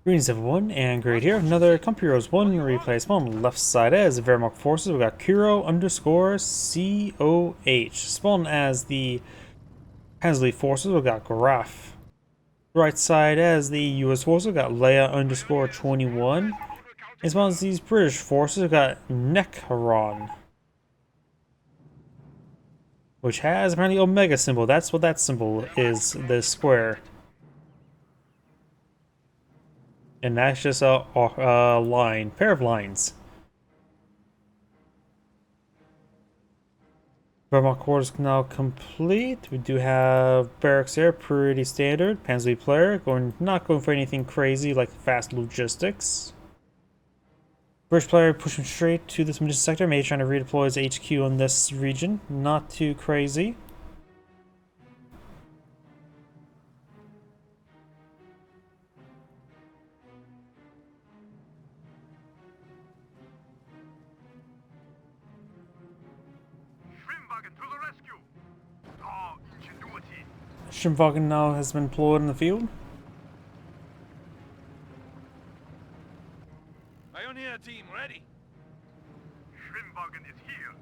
Greetings everyone, and great here. Another Comp Heroes 1 replay spawn on the left side as the Wehrmacht forces. We got Kuro underscore CoH. Spawn as the Hansley forces, we got Graff. Right side as the US forces, we got Leia underscore 21. As well as these British forces, we got Nekron, which has apparently Omega symbol. That's what that symbol is, the square. And that's just a line, pair of lines. Wehrmacht quarters now complete. We do have barracks there, pretty standard. Pansley player, not going for anything crazy like fast logistics. British player pushing straight to this munition sector, maybe trying to redeploy his HQ in this region. Not too crazy. Schimwagen now has been deployed in the field. Pioneer team ready. Schwimmwagen is here.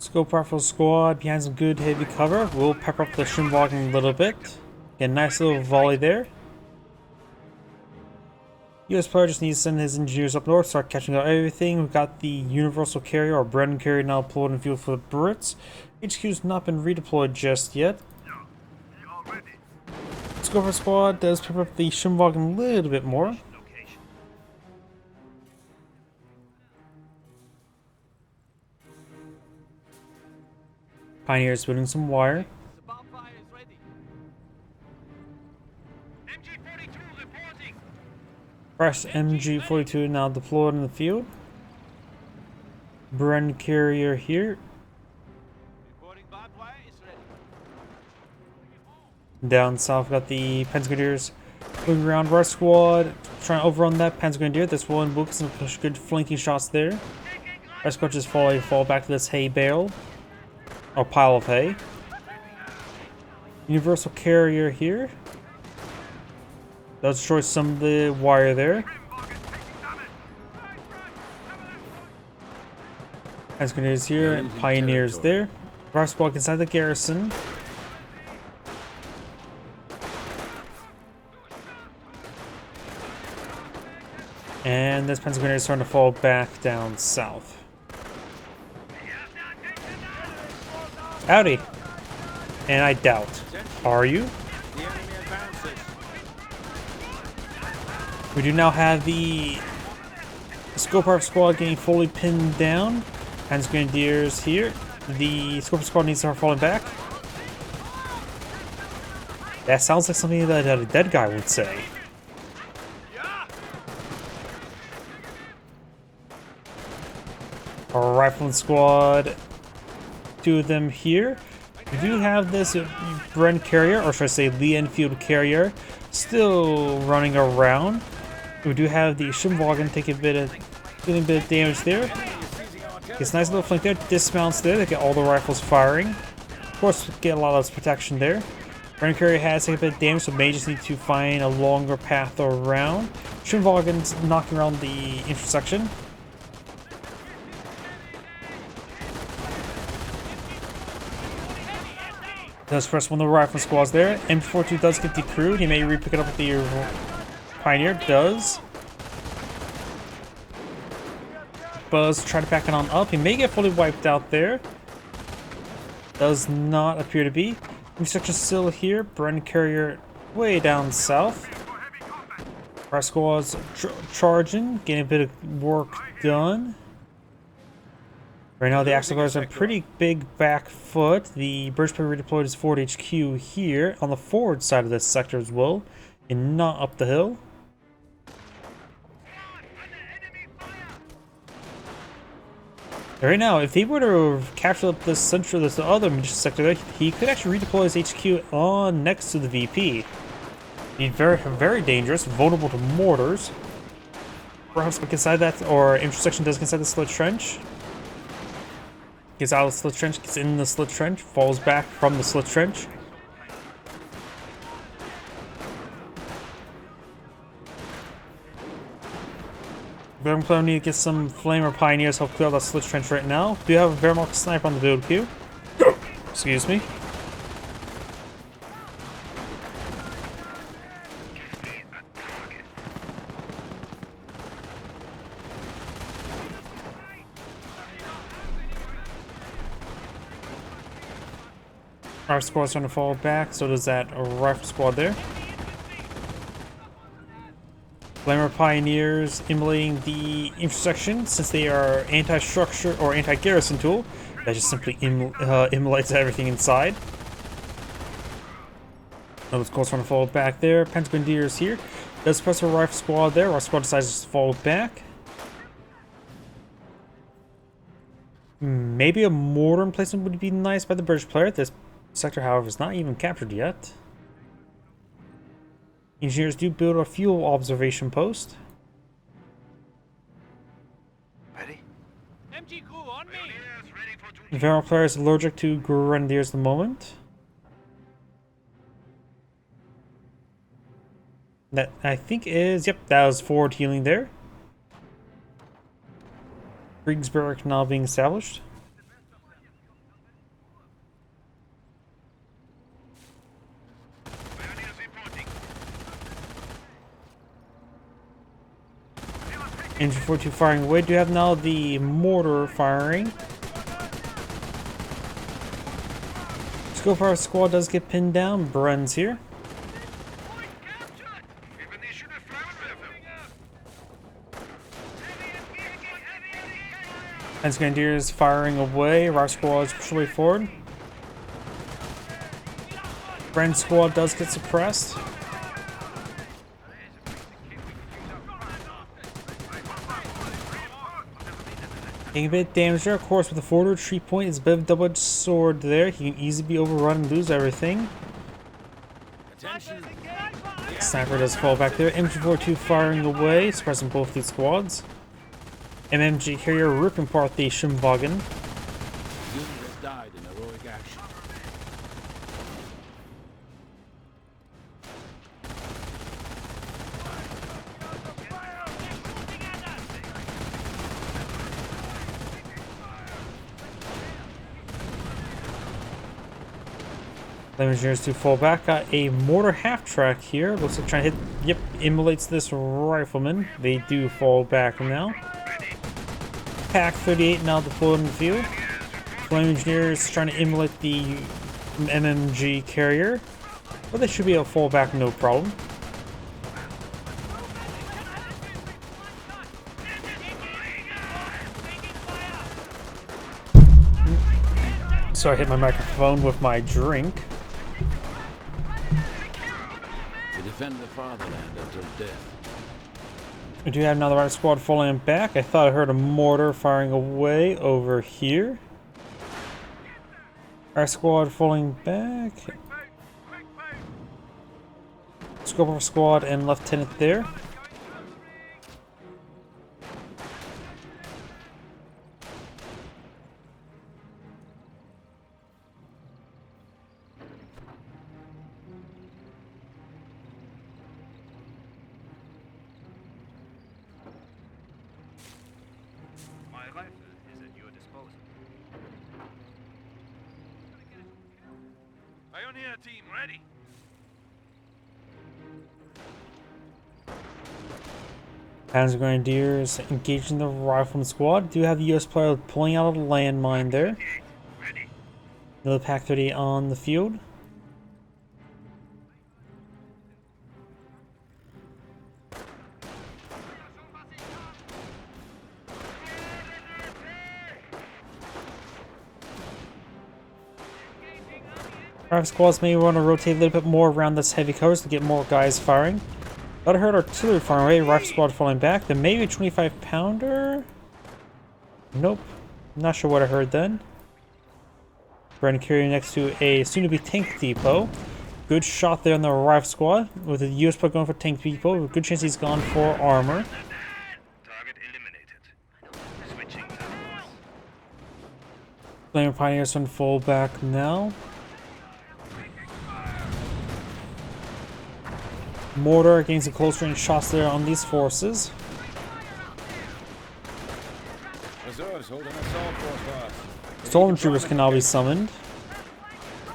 Scope rifle squad behind some good heavy cover. We'll pepper up the Schimwagen a little bit. Get a nice little volley there. US player just needs to send his engineers up north, start catching up everything. We've got the Universal Carrier, or Brennan Carrier, now deployed in the field for the Brits. HQ's not been redeployed just yet. Scoper squad does pepper up the Schimwagen a little bit more. Pioneer's building some wire. Fresh MG42 now deployed in the field. Bren carrier here. Down south, got the Pentagoners moving around. Right squad trying to overrun that Pentagoneer. This one will get some good flanking shots there. Right squad just fall back to this hay bale or pile of hay. Universal carrier here. That'll destroy some of the wire there. Pentagoners here and Pioneers there. Right squad inside the garrison. And this Pentagoners is starting to fall back down south. Howdy. And I doubt. Are you? We do now have the Scoper squad getting fully pinned down. Grenadiers here. The Scoper squad needs to start falling back. That sounds like something that a dead guy would say. Our rifleman squad, two of them here. We do have this Bren carrier, or should I say Lee Enfield carrier, still running around. We do have the Schimwagen taking a bit of damage there. Gets a nice little flank there, dismounts there to get all the rifles firing. Of course, get a lot of protection there. Bren carrier has taken a bit of damage, so may just need to find a longer path around. Schimwagen's knocking around the intersection. Does press one of the rifle squads there. M42 does get decrewed. He may re-pick it up with the Pioneer. Does. Buzz try to back it on up. He may get fully wiped out there. Does not appear to be. Resection still here. Bren carrier way down south. Our squad's charging, getting a bit of work done. Right now, the Axle Guards are a pretty big back foot. The British player redeployed his forward HQ here on the forward side of this sector as well, and not up the hill. Right now, if he were to capture up this central, this other sector there, he could actually redeploy his HQ on next to the VP. He's very, very dangerous, vulnerable to mortars. Perhaps inside that, or intersection does inside the slit trench. Gets out of the slit trench, gets in the slit trench, falls back from the slit trench. Wehrmacht need to get some Flamer Pioneers help clear out that Slitch Trench right now. Do you have a Wehrmacht sniper on the build queue? Excuse me. Our squad's trying to fall back, so does that rifle squad there. Flamer Pioneers immolating the intersection since they are anti-structure or anti-garrison tool. That just simply immolates everything inside. Another squad's trying to fall back there. Pentagondiers here. Does press a rifle squad there. Our squad decides to fall back. Maybe a mortar emplacement would be nice by the British player. This sector, however, is not even captured yet. Engineers do build a fuel observation post. Ready? MG Kuro on me. The Wehrmacht player is allergic to Grenadiers at the moment. That I think is, yep, that was forward healing there. Kriegsberg now being established. Engine 42 firing away. Do you have now the mortar firing? Scope our squad does get pinned down. Bren's here. Grenadiers firing away. Our squad's pushing way forward. Bren's squad does get suppressed. Getting a bit damaged there, of course, with the forward retreat point. It's a bit of a double-edged sword there. He can easily be overrun and lose everything. Sniper does fall back there. MG42 firing away, suppressing both these squads. MMG carrier ripping apart the Schimwagen. Died in heroic action. Engineers to fall back. Got a mortar half track here. Looks like trying to hit. Yep, immolates this rifleman. They do fall back now. Pack 38 now deployed in the field. Flame Engineers trying to immolate the MMG carrier. But they should be able to fall back no problem. So I hit my microphone with my drink. To defend the fatherland until death. We do have another right squad falling back. I thought I heard a mortar firing away over here. Our squad falling back. Scope of squad and lieutenant there. Pioneer team ready. Grenadiers engaging the rifleman squad. Do have the US player pulling out a landmine there. Ready. Another Pack 30 on the field. Our squads may want to rotate a little bit more around this heavy covers to get more guys firing. Thought I heard artillery firing away, rifle squad falling back. Then maybe a 25 pounder? Nope. Not sure what I heard then. Bren carrier next to a soon-to-be tank depot. Good shot there on the rifle squad. With the US player going for tank depot, good chance he's gone for armor. Target eliminated. Switching targets. Flamer Pioneers on fall back now. Mortar getting some close range shots there on these forces. Reserves holding assault force, boss. Stormtroopers can now be summoned.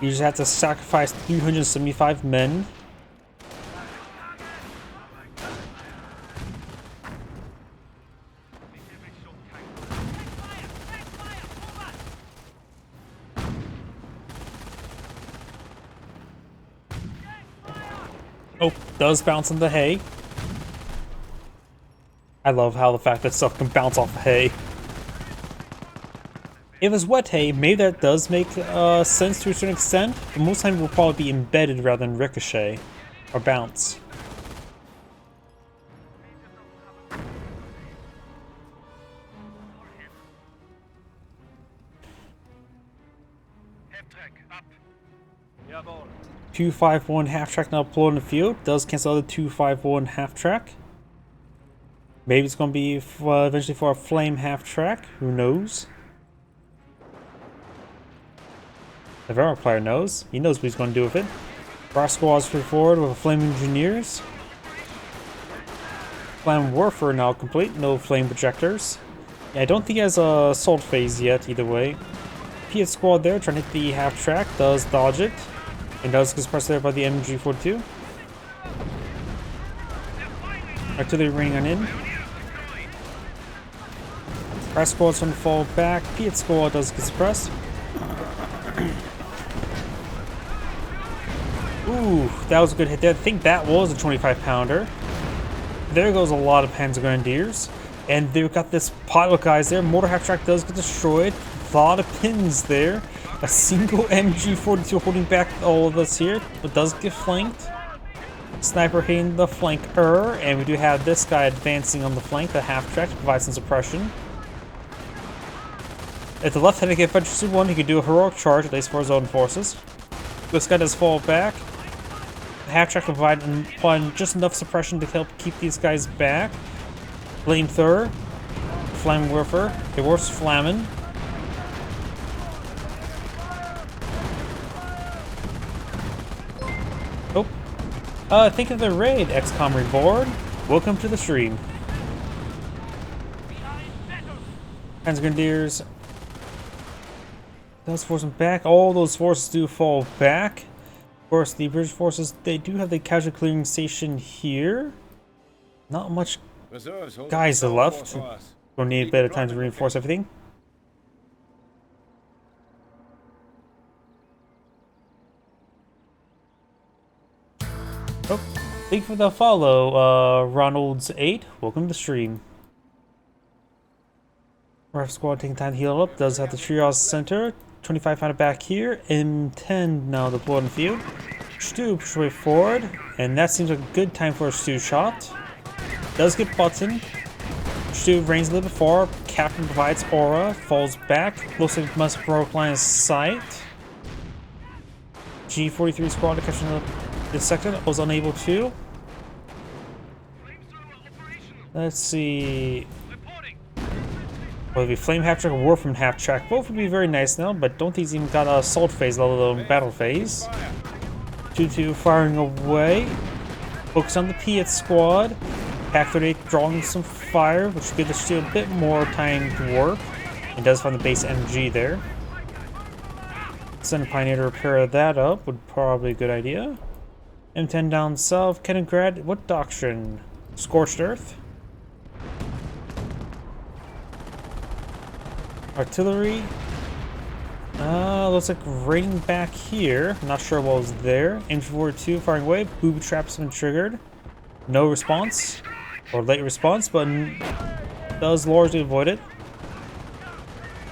You just have to sacrifice 375 men. Oh, does bounce in the hay. I love how the fact that stuff can bounce off the hay. If it's wet hay, maybe that does make sense to a certain extent, but most times it will probably be embedded rather than ricochet or bounce. Half-track, up. Jawohl. 251 half track now deployed in the field. Does cancel the 251 half track. Maybe it's going to be eventually for a flame half track. Who knows? The Vera player knows. He knows what he's going to do with it. Graff squads forward with flame engineers. Flame warfare now complete. No flame projectors. Yeah, I don't think he has a assault phase yet. Either way, Piet squad there trying to hit the half track. Does dodge it. And does get suppressed there by the MG42. Artillery raining on in. Graff squad's trying to fall back. Piet squad does get suppressed. Ooh, that was a good hit there. I think that was a 25-pounder. There goes a lot of Panzer Grenadiers. And they've got this pile of guys there. Mortar half track does get destroyed. A lot of pins there. A single MG42 holding back all of us here, but does get flanked. Sniper hitting the flanker, and we do have this guy advancing on the flank, the half track, to provide some suppression. If the left-handed infantry one, he could do a heroic charge, at least for his own forces. This guy does fall back. The half track provide just enough suppression to help keep these guys back. Flamethrower, flame warfare, it works flamming. Oh, think of the raid, XCOM Reborn. Welcome to the stream. Panzer Grenadiers. Those forces back. All those forces do fall back. Of course, the British forces, they do have the casualty clearing station here. Not much guys are left. We'll need a bit of time to reinforce everything. Oh, thank you for the follow, Ronald's8. Welcome to the stream. Graff squad taking time to heal up. Does have the triage center. 25 pounder back here. M10 now deployed in the field. Stu push way forward. And that seems like a good time for a Stu shot. Does get button. Stu ranges a little bit far. Captain provides aura. Falls back. Looks like must broke line of sight. G43 squad to catch another. This second was unable to. Let's see. Well, it'd be flame half track or war from half track. Both would be very nice now, but don't think he's even got a assault phase, let alone battle phase. 2-2 firing away. Focus on the Piet squad. Pack 38 drawing some fire, which should give the shield a bit more time to work. It does find the base MG there. Send a Pioneer to repair that up would probably be a good idea. M10 down south. Kaliningrad, what doctrine? Scorched Earth? Artillery. Looks like raining back here. Not sure what was there. MG42 firing away. Booby traps been triggered. No response. Or late response, but does largely avoid it.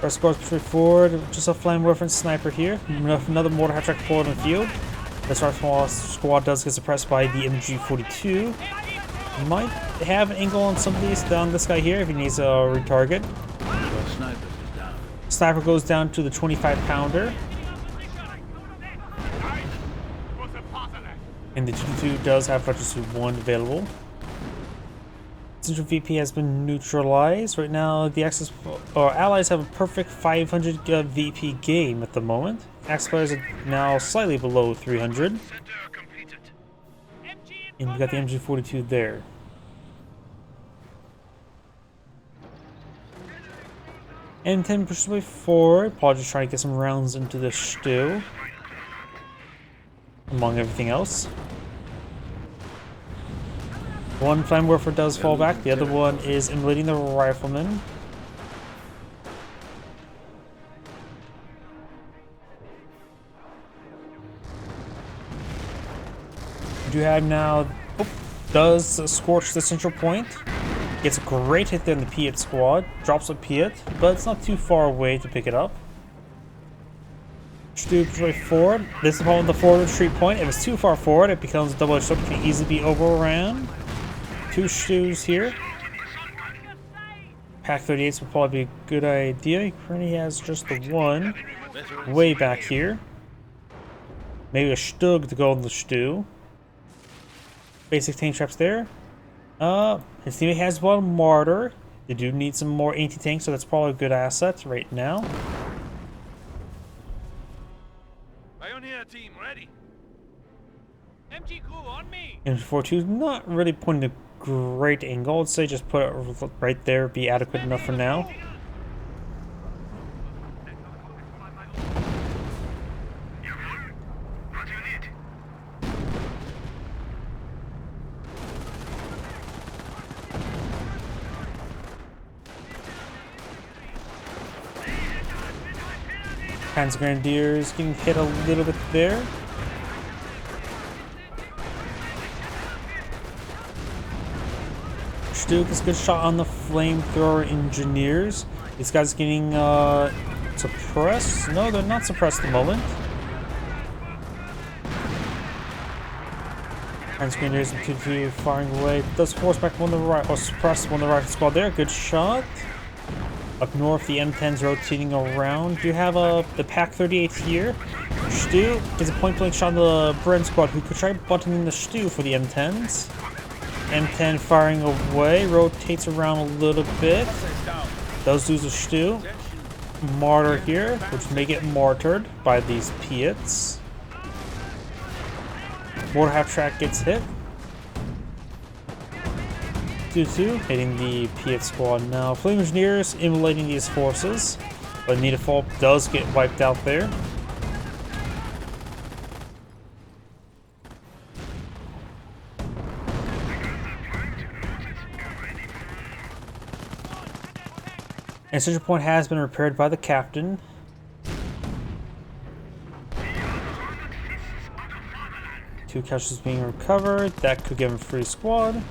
Our squad's pushing forward. Just a flame reference sniper here. Another mortar half track forward in the field. This squad does get suppressed by the MG42. Might have an angle on some of these down this guy here if he needs a retarget. Sniper goes down to the 25-pounder. And the 2-2 does have Fortress 1 available. Central VP has been neutralized. Right now, the Axis or allies have a perfect 500 VP game at the moment. Axis players are now slightly below 300. And we got the MG42 there. M10 pushes way forward. Probably just trying to get some rounds into the stew. Among everything else. One Flame Warfer does fall back. The other one is immolating the rifleman. We do have now... Oh, does scorch the central point. Gets a great hit there in the Piet squad. Drops a Piet, but it's not too far away to pick it up. Stoops right forward. This is the problem with the forward retreat point. If it's too far forward, it becomes a double-edged sword. It can easily be overran. 2 stews here. Pack 38s would probably be a good idea. He currently has just the one way back here. Maybe a Stug to go in the stew. Basic tank traps there. His teammate has one Martyr. They do need some more anti-tank, so that's probably a good asset right now. Pioneer team ready. MG crew on me. And 4-2 not really pointing a great angle. I'd say just put it right there, be adequate enough for now. Hans Grenadiers getting hit a little bit there. Stu gets a good shot on the flamethrower engineers. These guys getting suppressed. No, they're not suppressed at the moment. Hans Grenadiers and 2-2 firing away. Does force back one on the right, or suppress one on the right squad there. Good shot. Up north, the M10's rotating around. You have the Pack 38 here. Stu gets a point-blank shot on the Bren squad, who could try buttoning the Stu for the M10s. M10 firing away, rotates around a little bit. Does lose a Stu. Martyr here, which may get martyred by these Piets. Mortar half track gets hit. 2-2, hitting the Piet squad now. Flame Engineers immolating these forces, but Needafall does get wiped out there. And Central Point has been repaired by the captain. Two couches being recovered. That could give him free squad.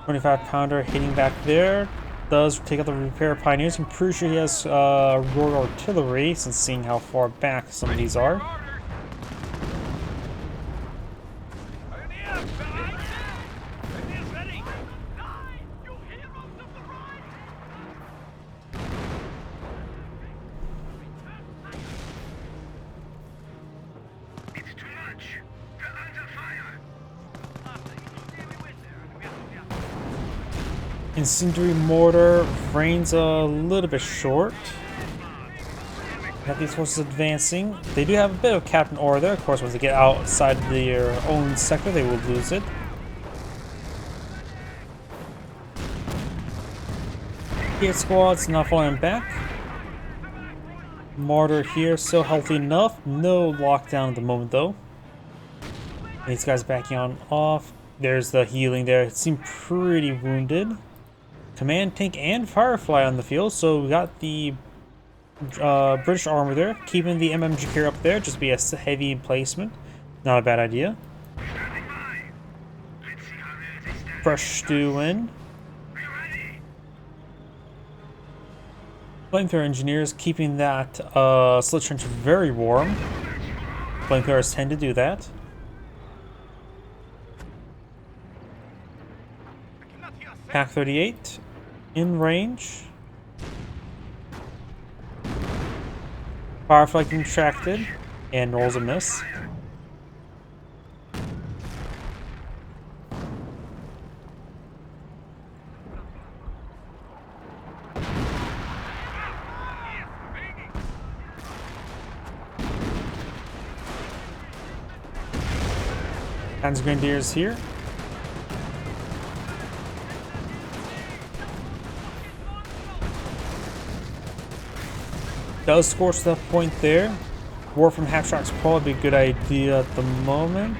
25-pounder hitting back there. Does take out the repair pioneers. I'm pretty sure he has Royal Artillery, since seeing how far back some of these are. Incendiary mortar range a little bit short. Got these forces advancing. They do have a bit of Captain Ore there. Of course, once they get outside their own sector, they will lose it. Hit squad's not falling back. Martyr here, still healthy enough. No lockdown at the moment, though. These guys backing on off. There's the healing there. It seemed pretty wounded. Command tank and Firefly on the field, so we got the British armor there, keeping the MMG carrier up there, just be a heavy emplacement. Not a bad idea. Fresh stew in. Flamethrower engineers keeping that slit trench very warm. Flamethrowers tend to do that. Pack 38 in range. Firefly contracted and rolls a miss. Hans Grenadiers here. Does scorch that point there. War from half-track's probably a good idea at the moment.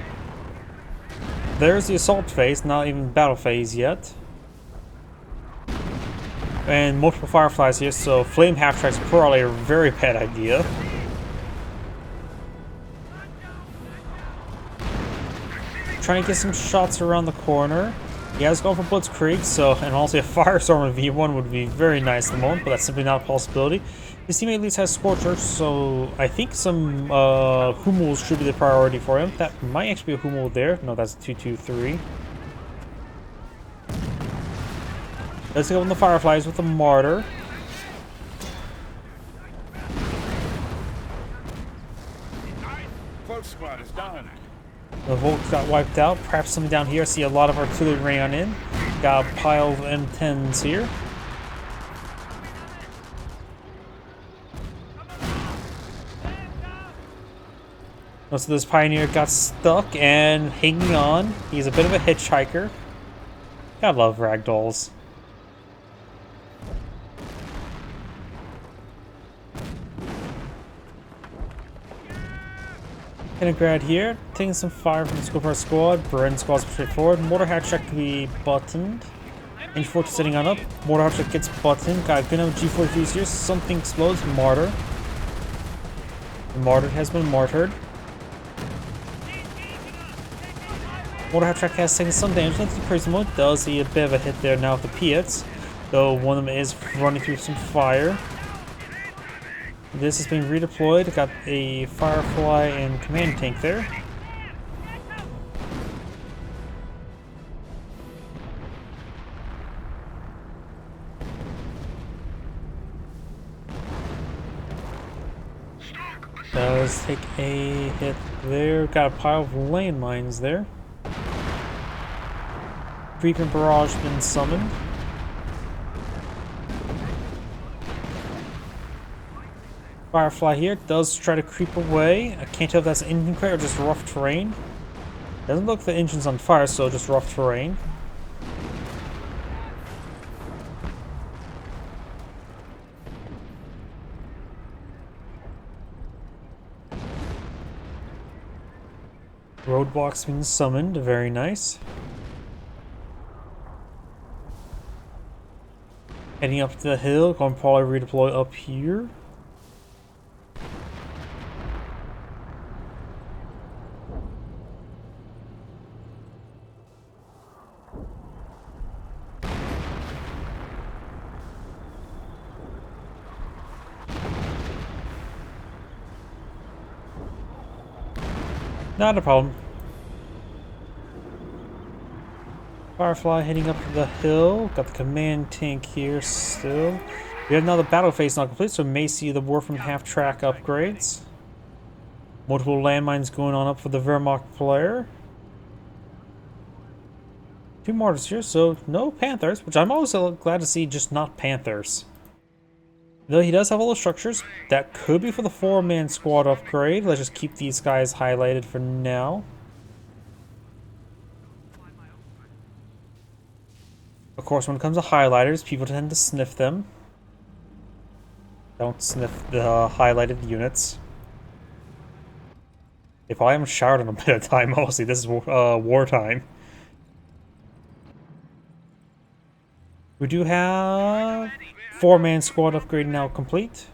There's the assault phase, not even battle phase yet. And multiple fireflies here, so flame half-track's probably a very bad idea. Trying to get some shots around the corner. He has gone for Blitzkrieg, so, and also a Firestorm in V1 would be very nice at the moment, but that's simply not a possibility. His teammate at least has Scorcher, so I think some Hummuls should be the priority for him. That might actually be a Hummel there. No, that's 223. Let's go on the Fireflies with the Martyr. Close squad is down. The Volk got wiped out. Perhaps something down here. I see a lot of artillery ran in. Got a pile of M10s here. Most of this Pioneer got stuck and hanging on. He's a bit of a hitchhiker. Gotta love ragdolls. Grad here, taking some fire from the Scoper squad. Bren squad's straightforward. Mortar hatch check can be buttoned. Inch 4 sitting on up. Mortar hatch check gets buttoned. Got a good number of G43s here. Something explodes. Martyr. The martyr has been martyred. Mortar hatch check has taken some damage. Nothing crazy mode. Does see a bit of a hit there now with the Piets. Though one of them is running through some fire. This is being redeployed. Got a Firefly and command tank there. Does take a hit there. Got a pile of landmines there. Creeping Barrage been summoned. Firefly here does try to creep away. I can't tell if that's an engine crate or just rough terrain. Doesn't look like the engine's on fire, so just rough terrain. Roadblock's been summoned, very nice. Heading up to the hill, going to probably redeploy up here. Not a problem. Firefly heading up to the hill. Got the command tank here still. We have now the battle phase not complete, so we may see the War from half-track upgrades. Multiple landmines going on up for the Wehrmacht player. 2 mortars here, so no Panthers, which I'm also glad to see, just not Panthers. Though he does have all the structures, that could be for the 4-man squad upgrade. Let's just keep these guys highlighted for now. Of course, when it comes to highlighters, people tend to sniff them. Don't sniff the highlighted units. They probably haven't showered in a bit of time, mostly. This is wartime. We do have 4-man squad upgrade now complete.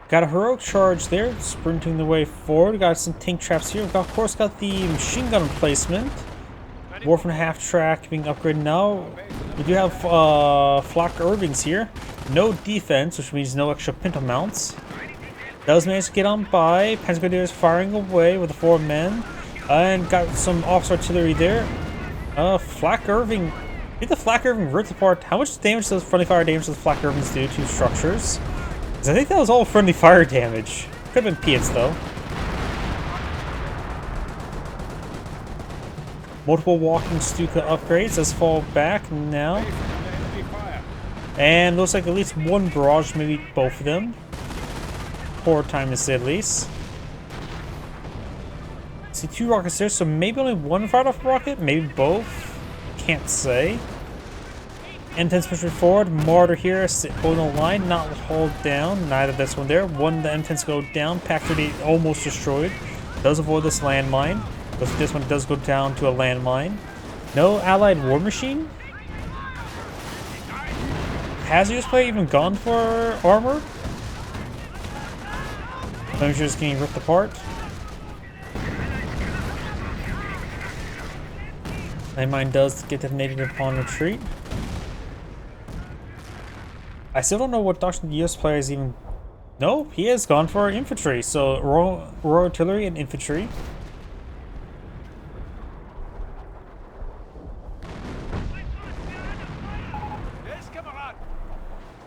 Got a heroic charge there, sprinting the way forward. Got some tank traps here. We've got, of course, got the machine gun replacement. War from half-track being upgraded now. We do have Flak Irvings here. No defense, which means no extra pinto mounts. Does manage to get on by. Grenadiers firing away with the 4 men. And got some officer artillery there. Flak Irving. Did the Flak Irving rip apart? How much damage does friendly fire damage does Flak Irvings do to structures? Because I think that was all friendly fire damage. Could have been Piets though. Multiple walking Stuka upgrades. Let's fall back now. And looks like at least one barrage, maybe both of them. Poor time to say at least. See, 2 rockets there, so maybe only one fired off rocket, maybe both. Can't say. M10's pushing forward. Martyr here, holding the line, not hauled down. Neither this one there. One, the M10s go down. Pack 30 almost destroyed. Does avoid this landmine. But this one does go down to a landmine. No allied war machine? Has this player even gone for armor? I'm just getting ripped apart. Landmine does get detonated upon retreat. I still don't know what Dr. US player is even... No, he has gone for infantry. So Royal Artillery and infantry.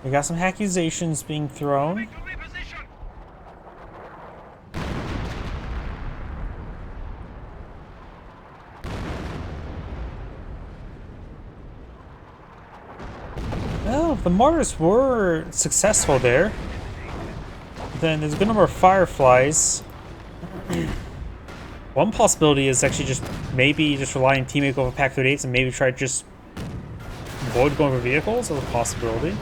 We got some accusations being thrown. Well, the martyrs were successful there. Then there's a good number of fireflies. One possibility is actually just maybe just rely on teammate over Pack 38s and maybe try to just avoid going for vehicles as a possibility.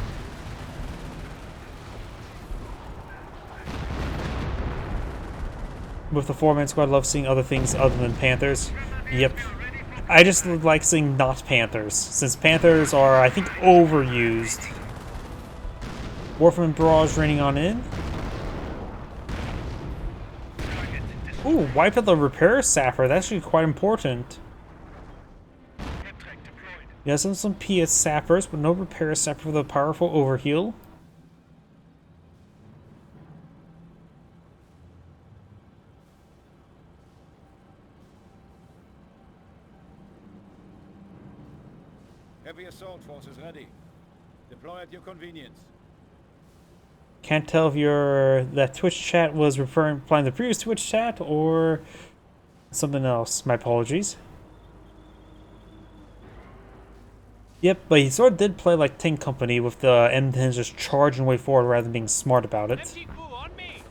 With the 4-man squad, I love seeing other things other than Panthers. Yep. I just like seeing not Panthers, since Panthers are, I think, overused. Warframe Barrage raining on in. Ooh, wiped out the repair sapper. That's actually quite important. Yes, some PS sappers, but no repair sapper for the powerful overheal. Heavy assault forces ready. Deploy at your convenience. Can't tell if that Twitch chat was replying to the previous Twitch chat or something else. My apologies. Yep, but he sort of did play like Tank Company with the M10s just charging way forward rather than being smart about it.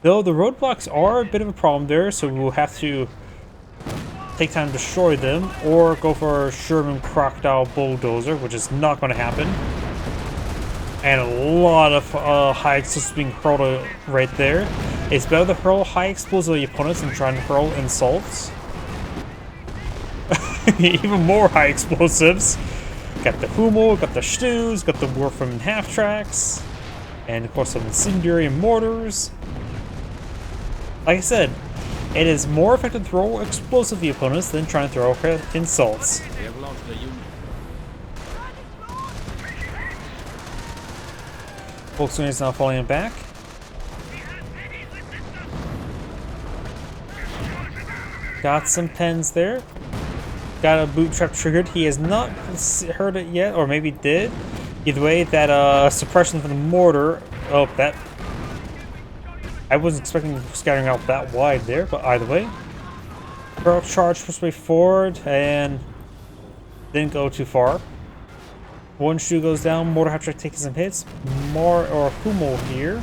Though the roadblocks are a bit of a problem there, so we'll have to take time to destroy them, or go for a Sherman Crocodile Bulldozer, which is not going to happen. And a lot of high explosives being hurled right there. It's better to hurl high explosives at your opponents than trying to hurl insults. Even more high explosives. Got the Hummel, got the Stews, got the Warframe half-tracks, and of course some incendiary mortars. Like I said, it is more effective to throw explosive at the opponents than trying to throw insults. We have lost a unit. Volkswagen is now falling back. Got some 10s there. Got a boot trap triggered. He has not heard it yet, or maybe did. Either way, that suppression from the mortar. Oh, that. I wasn't expecting scattering out that wide there, but either way. Barrel charge first way forward and didn't go too far. One shoe goes down. Mortar half track taking some hits. Hummel here.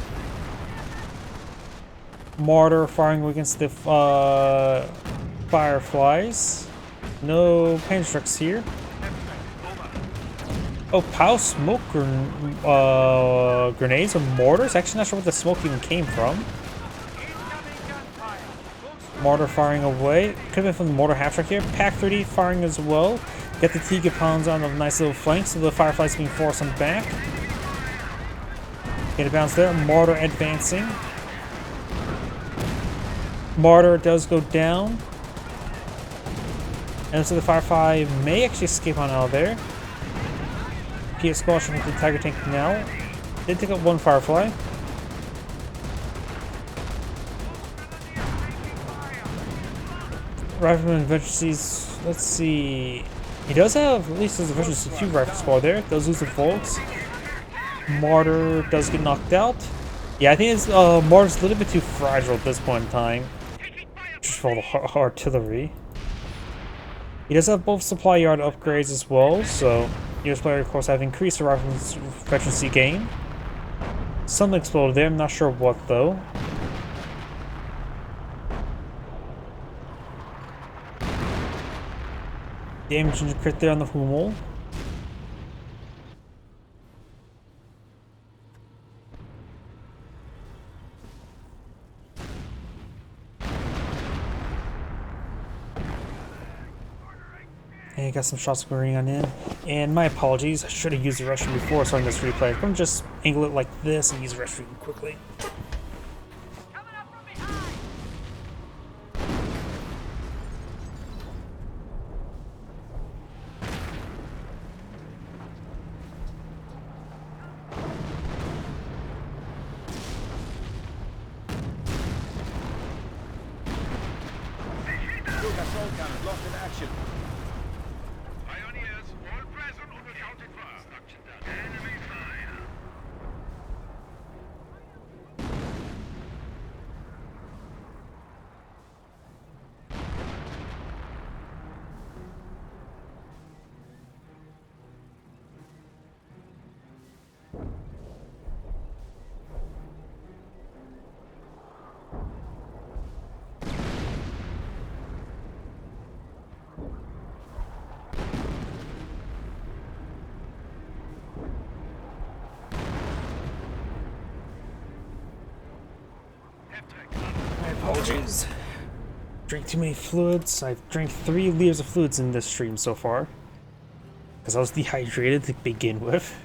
Martyr firing against the fireflies. No Panstrucks here. Oh, POW smoke grenades or mortars? Actually, not sure what the smoke even came from. Mortar firing away. Could have been from the mortar half track here. Pack 30 firing as well. Get the Tiga pounds on a nice little flank, so the fireflies being forced on back. Get a bounce there. Mortar advancing. Martyr does go down. And so the Firefly may actually escape on out of there. PS Squash with the Tiger Tank now. Did take up one Firefly. Rifleman eventually, let's see. He does have at least his eventually 2 rifle squad there. Does lose the Volks. Martyr does get knocked out. Yeah, I think his Martyr's a little bit too fragile at this point in time. Just for the artillery. He does have both supply yard upgrades as well, so US player of course have increased the rifle veterancy gain. Something exploded there, I'm not sure what though. Damage and crit there on the Hummel. And got some shots going on in. And my apologies, I should have used the restroom before starting this replay. I'm just angle it like this and use the restroom quickly. Big assault cannon lost in action. Pioneers, all present on accounted for. Structure done. Enemy fire. My apologies. Drank too many fluids. I've drank 3 liters of fluids in this stream so far. Because I was dehydrated to begin with.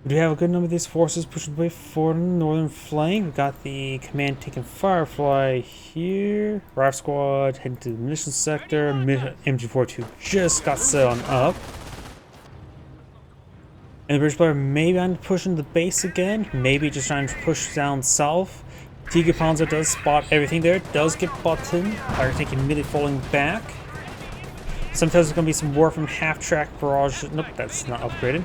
We do have a good number of these forces pushing away forward on the northern flank. We got the command taking Firefly here. Graff squad heading to the munitions sector. MG42 just got set on up. And the British player maybe on pushing the base again. Maybe just trying to push down south. Tiga Panzer does spot everything there. Does get button. Tiger Tank immediately falling back. Sometimes there's going to be some war from half-track barrage. Nope, that's not upgraded.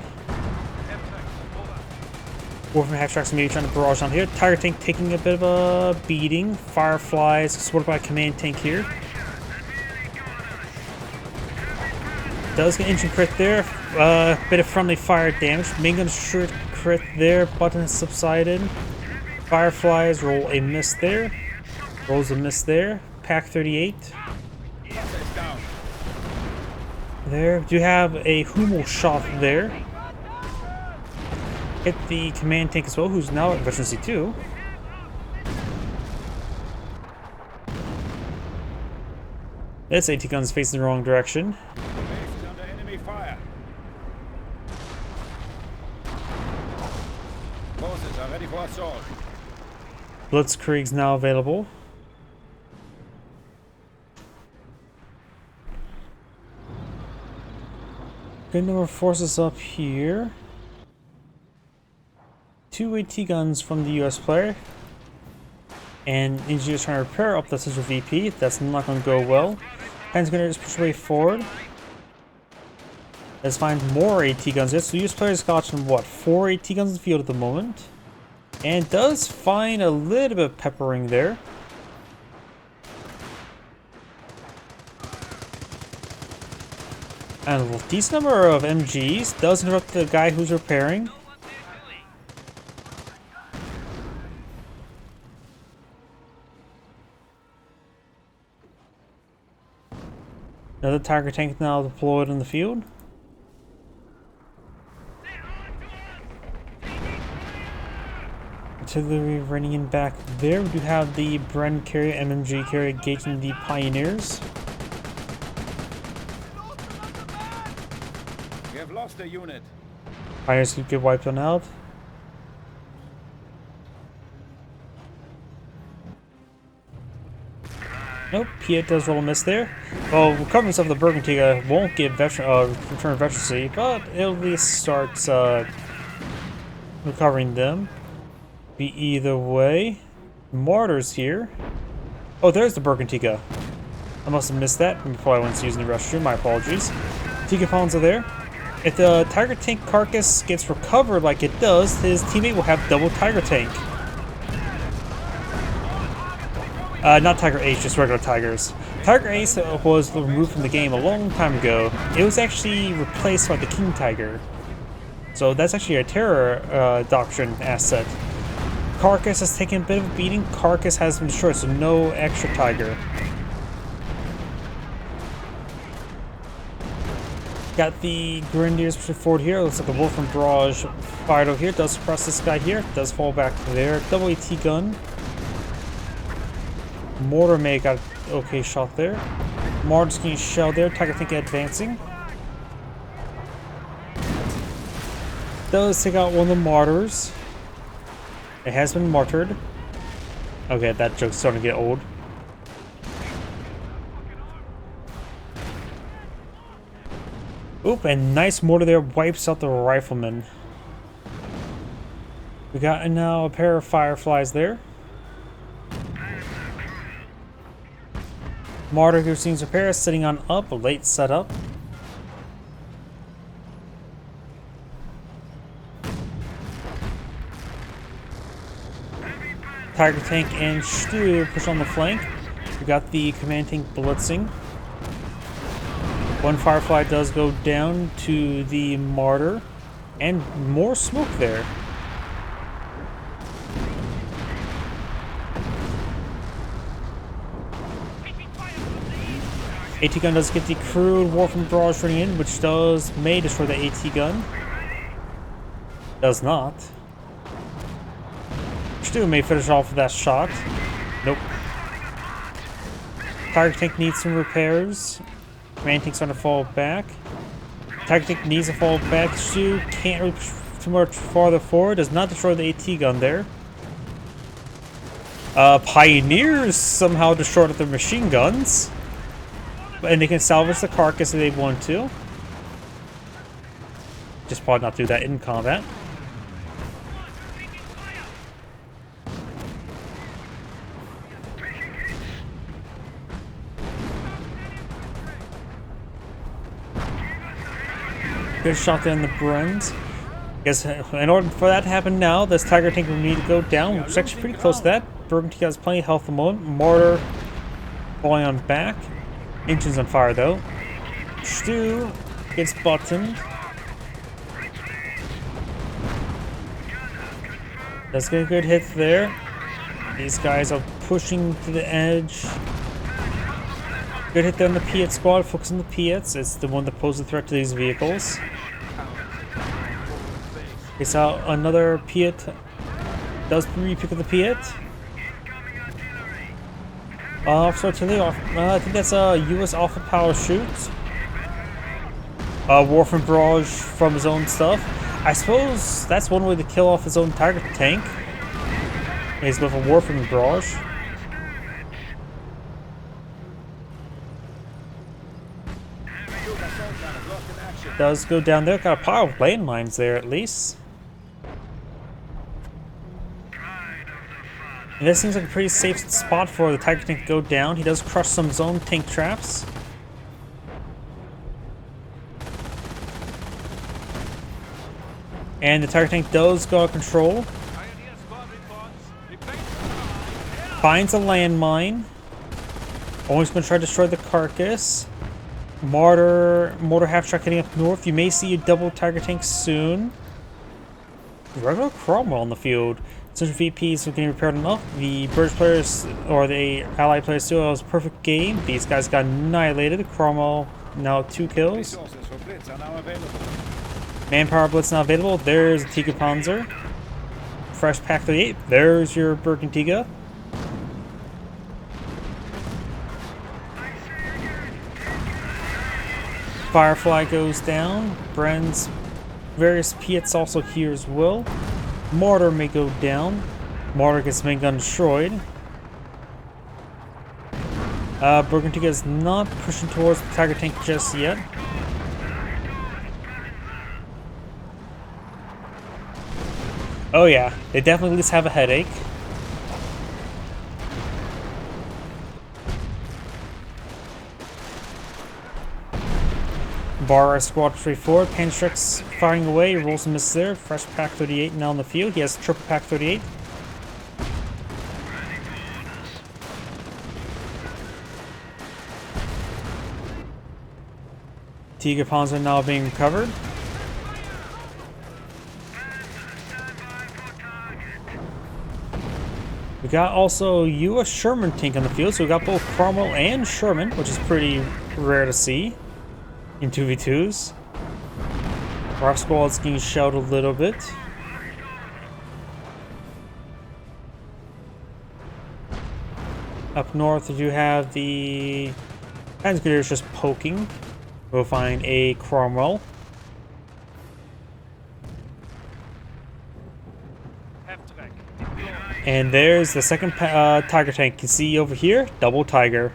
War from half-tracks maybe trying to barrage down here. Tiger Tank taking a bit of a beating. Fireflies supported by a command tank here. Does get engine crit there. Bit of friendly fire damage. Main gun short crit there. Button has subsided. Fireflies roll a miss there. Rolls a miss there. Pack 38. There. Do have a Hummel shot there. Hit the command tank as well, who's now at veterancy 2. This AT gun's facing the wrong direction. The base is under enemy fire. Forces are ready for assault. Blitzkrieg's now available. Good number of forces up here. 2 AT guns from the US player. And engineers trying to repair up the central VP. That's not going to go well. Pen's going to just push away forward. Let's find more AT guns. Yes, the US player's got some, what, 4 AT guns in the field at the moment. And does find a little bit of peppering there. And a decent number of MGs. Does interrupt the guy who's repairing. Another Tiger tank now deployed in the field. Artillery running in back there. We do have the Bren carrier, MMG carrier engaging the Pioneers. We have lost a unit. Pioneers could get wiped on out. Nope, Piet does roll a miss there. Well, recovering some of the Bergantiga won't get return veterancy, but it'll at least start recovering them. Be either way. Mortars here. Oh, there's the Bergantiga. I must have missed that before I went to using the restroom. My apologies. Tiga Pawns are there. If the Tiger Tank carcass gets recovered like it does, his teammate will have double Tiger Tank. Not Tiger H, just regular Tigers. Tiger Ace was removed from the game a long time ago. It was actually replaced by the King Tiger. So that's actually a Terror Doctrine asset. Carcass has taken a bit of a beating. Carcass has been destroyed, so no extra Tiger. Got the Grenadiers pushing forward here. Looks like a Wolf and Barrage fired over here. Does cross this guy here. Does fall back there. Double AT gun. Mortar may got an okay shot there. Mortar's getting shelled there. Tiger Tank advancing. Does take out one of the mortars. It has been martyred. Okay, that joke's starting to get old. Oop, and nice mortar there wipes out the rifleman. We got now a pair of fireflies there. Martyr who seems repair sitting on up, a late setup. Tiger Tank and Stu push on the flank. We got the command tank blitzing. One Firefly does go down to the Martyr. And more smoke there. AT gun does get the crude War from Barrage running in, which may destroy the AT gun. Does not. Stu may finish off with that shot. Nope. Tiger Tank needs some repairs. Command Tank's gonna fall back. Tiger Tank needs to fall back. Stu can't really push too much farther forward. Does not destroy the AT gun there. Pioneers somehow destroyed their machine guns. And they can salvage the carcass if they want to. Just probably not do that in combat. Good shot there in the Brens. Guess in order for that to happen now, this Tiger Tank will need to go down, which is actually pretty close to that. Burgundy has plenty of health at the moment. Mortar falling on back. Engine's on fire though. Stu gets buttoned. Does get a good hit there. These guys are pushing to the edge. Good hit there on the Piet squad. Focus on the Piets. It's the one that poses a threat to these vehicles. It's out another Piet. Does re-pick up the Piet. Officer artillery off. I think that's a US Alpha Power shoot. Warframe Barrage from his own stuff. I suppose that's one way to kill off his own Tiger Tank. Is with a Warframe Barrage. Does go down there. Got a pile of landmines there at least. And this seems like a pretty safe spot for the Tiger Tank to go down. He does crush some of his own tank traps. And the Tiger Tank does go out of control. Finds a landmine. Always going to try to destroy the carcass. Mortar half-track heading up north. You may see a double Tiger Tank soon. Regular Cromwell on the field. Since VPs are getting repaired enough, the British players, or the Allied players still have a perfect game. These guys got annihilated. Cromwell now 2 kills. Manpower Blitz now available. There's a Tiga Panzer. Fresh Pack 38. There's your Burgundiga. Firefly goes down. Bren's various Piets also here as well. Mortar may go down. Mortar gets main gun destroyed. Burgundiga is not pushing towards the Tiger Tank just yet. Oh yeah, they definitely at least have a headache. Bar squad straightforward. Panstrix firing away. Rolls and misses there. Fresh Pack 38 now on the field. He has triple Pack 38. Tiger Ponds are now being recovered. We got also U.S. Sherman tank on the field, so we got both Cromwell and Sherman, which is pretty rare to see in 2v2s. Our squad's getting shelled a little bit. Up north, you have the Grenadiers just poking. We'll find a Cromwell. And there's the second Tiger tank. You can see over here, double Tiger.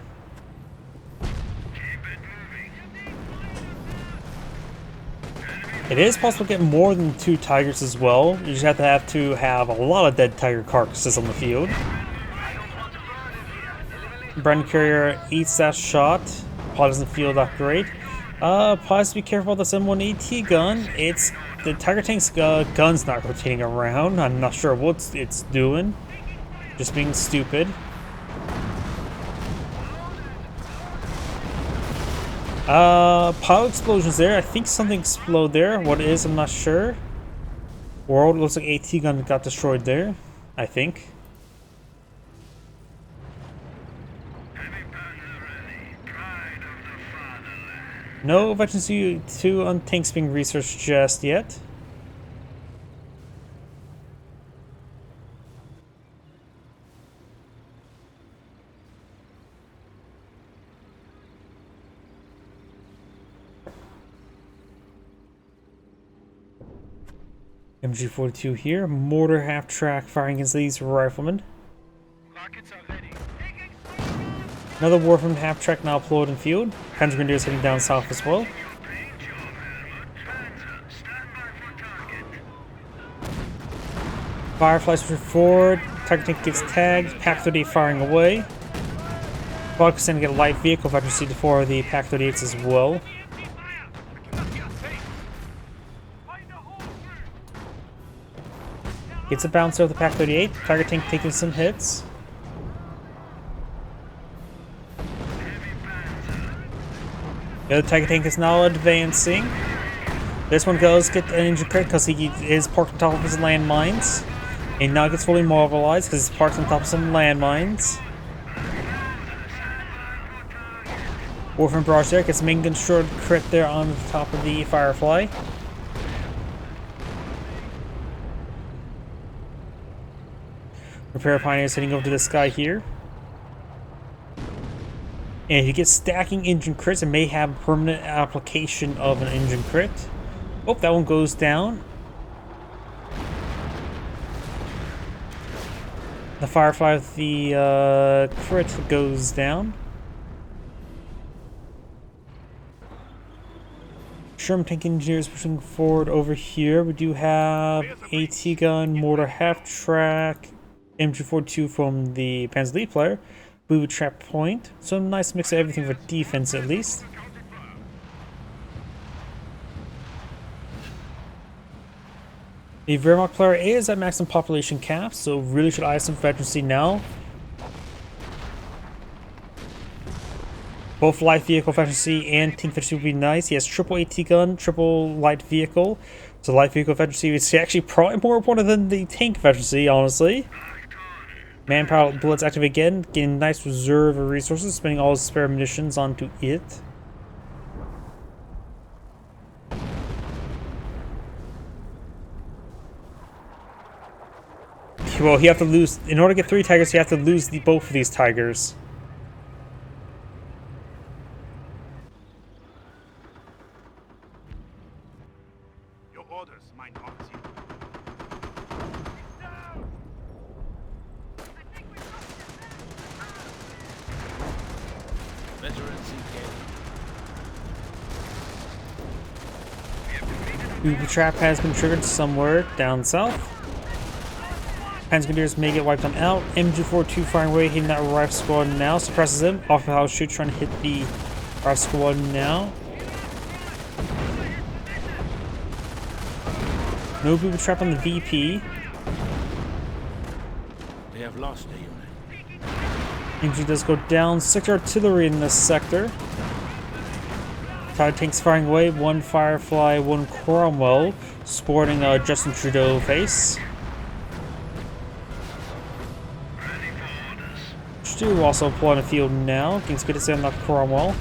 It is possible to get more than 2 Tigers as well. You just have to have a lot of dead Tiger carcasses on the field. Bren carrier eats that shot. Probably doesn't feel that great. Probably be careful about this M1AT gun. The Tiger tank's gun's not rotating around. I'm not sure what it's doing. Just being stupid. Pile explosions there. I think something exploded there. What it is, I'm not sure. World looks like AT gun got destroyed there. I think. No Veteran C2 on tanks being researched just yet. MG42 here, mortar half-track firing against these riflemen. Another Warframe half-track now deployed in field. Grenadiers heading down south as well. Fireflies push forward. Tiger tank gets tagged. Pack-38 firing away. Bugs going to get a light vehicle if I can see for the Pack-38s as well. Gets a bounce over the Pack-38. Tiger tank taking some hits. The other Tiger tank is now advancing. This one goes get an engine crit because he is parked on top of his landmines. And now gets fully mobilized because he's parked on top of some landmines. Warframe barrage there, gets main gun short crit there on the top of the Firefly. Repair Pioneers heading over to this guy here. And if you get stacking engine crits, it may have a permanent application of an engine crit. Oh, that one goes down. The Firefly with the crit goes down. Sherman tank engineers pushing forward over here. We do have AT gun, mortar half-track, MG42 from the Panzer Lead player. Booby trap point. So a nice mix of everything for defense at least. The Wehrmacht player is at maximum population cap, so really should eye some veterancy now. Both light vehicle veterancy and tank veterancy would be nice. He has triple AT gun, triple light vehicle. So light vehicle veterancy is actually probably more important than the tank veterancy, honestly. Manpower bullets active again, getting a nice reserve of resources, spending all his spare munitions onto it. Well, you have to lose, in order to get 3 Tigers, you have to lose both of these Tigers. Your orders, mein Offizier. Veteran CK. Booby trap has been triggered somewhere down south. Grenadiers may get wiped on out. MG42 firing away, hitting that rifle squad now. Suppresses him. Off of house shoot, trying to hit the rifle squad now. No booby trap on the VP. They have lost a unit. MG does go down. 6 artillery in this sector. Tiger tanks firing away. One Firefly, one Cromwell, sporting a Justin Trudeau face. Stu also pulling the field now. It's good to see on that Cromwell.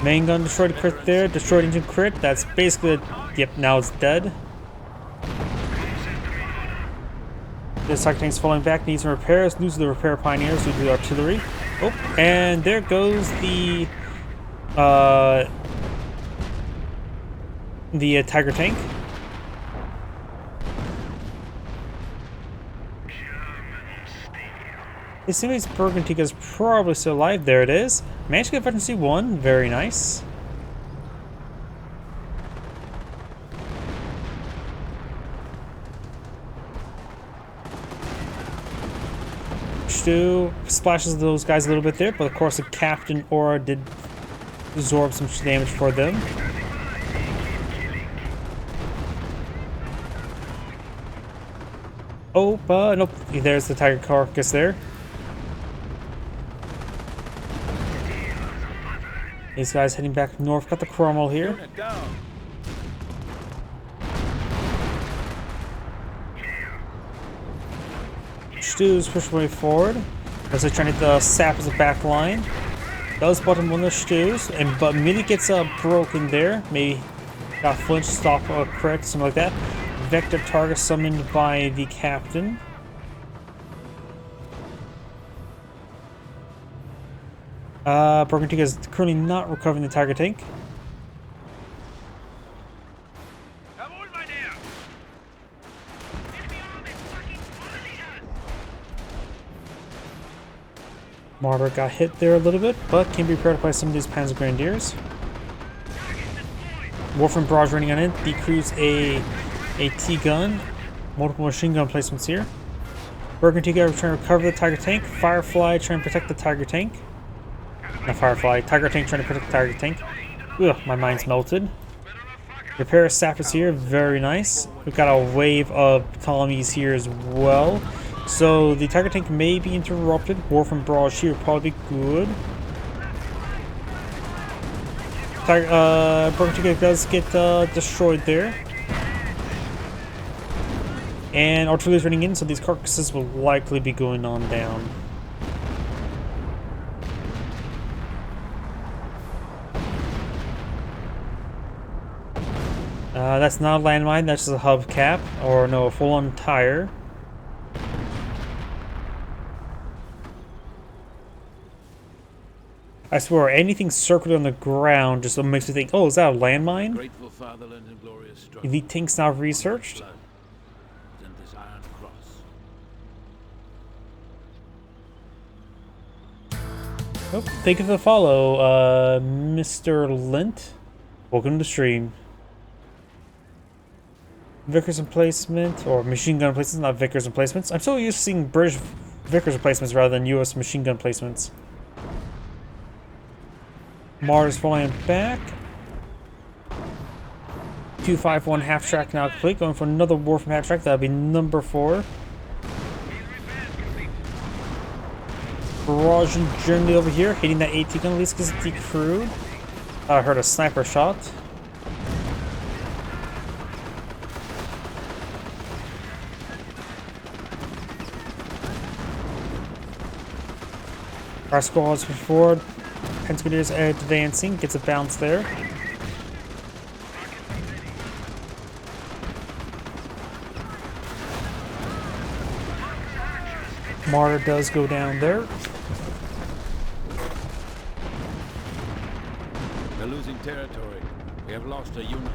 Main gun destroyed a crit there. Destroyed engine crit. That's basically it. Yep, now it's dead. This Tiger tank's falling back. Needs some repairs. Lose the repair pioneers due to the artillery. Oh, and there goes the Tiger tank. It seems Burgundica's probably still alive. There it is. Managed to get efficiency 1. Very nice. Stu splashes those guys a little bit there, but of course the Captain Aura did absorb some damage for them. Oh, nope. There's the Tiger carcass there. These guys heading back north. Got the Cromwell here. Stu's pushing way forward. As they're trying to hit the sap as a back line. Does bottom one of the Stu's, but immediately gets broken there. Maybe got flinch, stop a crit, something like that. Vector target summoned by the Captain. Burgundica is currently not recovering the Tiger tank. Martyr got hit there a little bit, but can be repaired by some of these Panzer Grenadiers. Warframe barrage running on in, decrease a T-gun. Multiple machine gun placements here. Burgundica trying to recover the Tiger tank. Firefly trying to protect the Tiger tank. Not Firefly, Tiger tank trying to protect the Tiger tank. Ugh, my mind's melted. Repair sappers here, very nice. We've got a wave of Ptolemies here as well. So the Tiger tank may be interrupted. Warframe barrage here would probably be good. Burgundica does get destroyed there. And artillery is running in, so these carcasses will likely be going on down. That's not a landmine, that's just a hubcap, or no, a full-on tire. I swear, anything circled on the ground just makes me think, oh, is that a landmine? Elite tanks now researched. Oh, thank you for the follow, Mr. Lint. Welcome to the stream. Vickers emplacement, or machine gun placements, not Vickers emplacements. I'm so used to seeing British Vickers emplacements rather than US machine gun placements. Mars flying back. 251 half track now complete. Going for another Warframe half track. That'll be number 4. Barrage in Germany over here, hitting that AT gun. At least gets decrewed. I heard a sniper shot. Our squads push forward. Grenadiers advancing, gets a bounce there. Martyr does go down there. They're losing territory. We have lost a unit.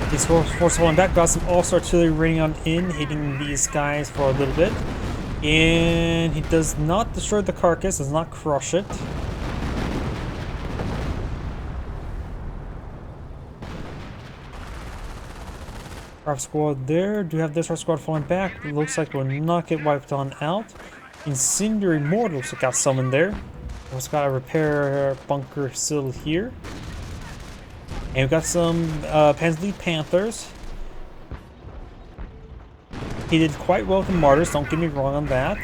These forces falling back, got some all-star artillery raining on in, hitting these guys for a little bit. And he does not destroy the carcass, does not crush it. Our squad there. Do have this our squad falling back. It looks like we'll not get wiped on out. Incendiary mortar looks like got summoned there. Also got a repair bunker still here. And we've got some Panzer Panthers. He did quite well with the martyrs, don't get me wrong on that.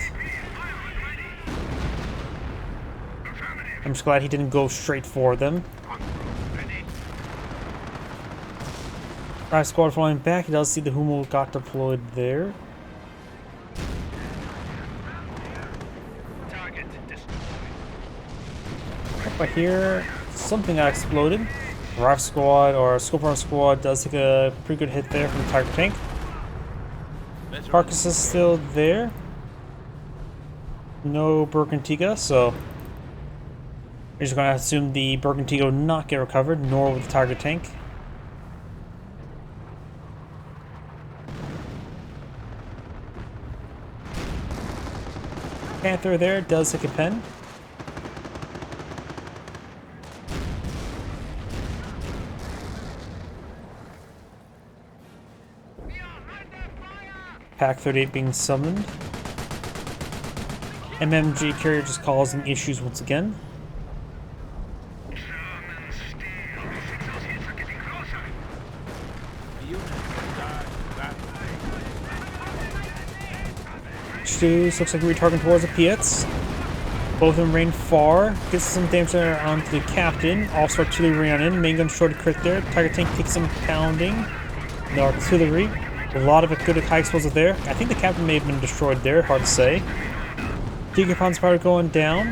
I'm just glad he didn't go straight for them. Graff squad falling back. He does see the Hummel got deployed there. Target destroyed. Up by here, something got exploded. Graff squad or Scorpion squad does take a pretty good hit there from the Tiger tank. Carcass is still there. No Bergantiga, so we're just gonna assume the Bergantiga will not get recovered, nor will the Tiger tank. Panther there does take a pen. Pack 38 being summoned. MMG carrier just causing issues once again. German steel. Those hits are getting closer. Stews looks like we're targeting towards the Piets. Both of them rain far. Gets some damage there onto the captain. Also artillery on in. Main gun short to crit there. Tiger tank takes some pounding. The artillery. A lot of it good at high explosive there. I think the captain may have been destroyed there. Hard to say. Gigapon's probably going down.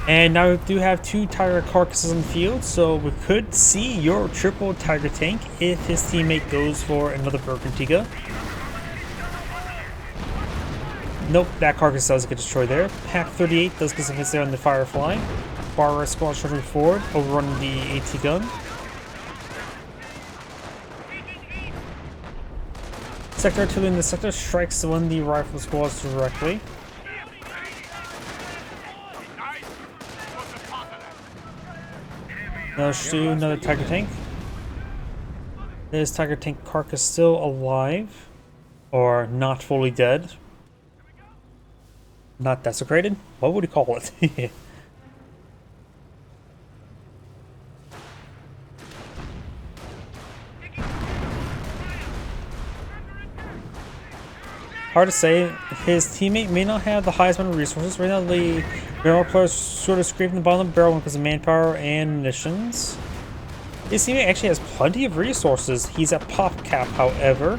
And now we do have 2 Tiger carcasses on the field. So we could see your triple Tiger tank if his teammate goes for another Bergantiga. Nope, that carcass does get destroyed there. Pack 38 does get some hits there on the Firefly. Bar squad charging forward, overrunning the AT gun. Sector artillery in the sector strikes one of the rifle squads directly. Another Stu, another Tiger tank. This Tiger tank carcass still alive, or not fully dead. Not desecrated? What would you call it? Hard to say. His teammate may not have the highest amount of resources. Right now, the barrel player is sort of scraping the bottom of the barrel because of manpower and munitions. His teammate actually has plenty of resources. He's at pop cap, however.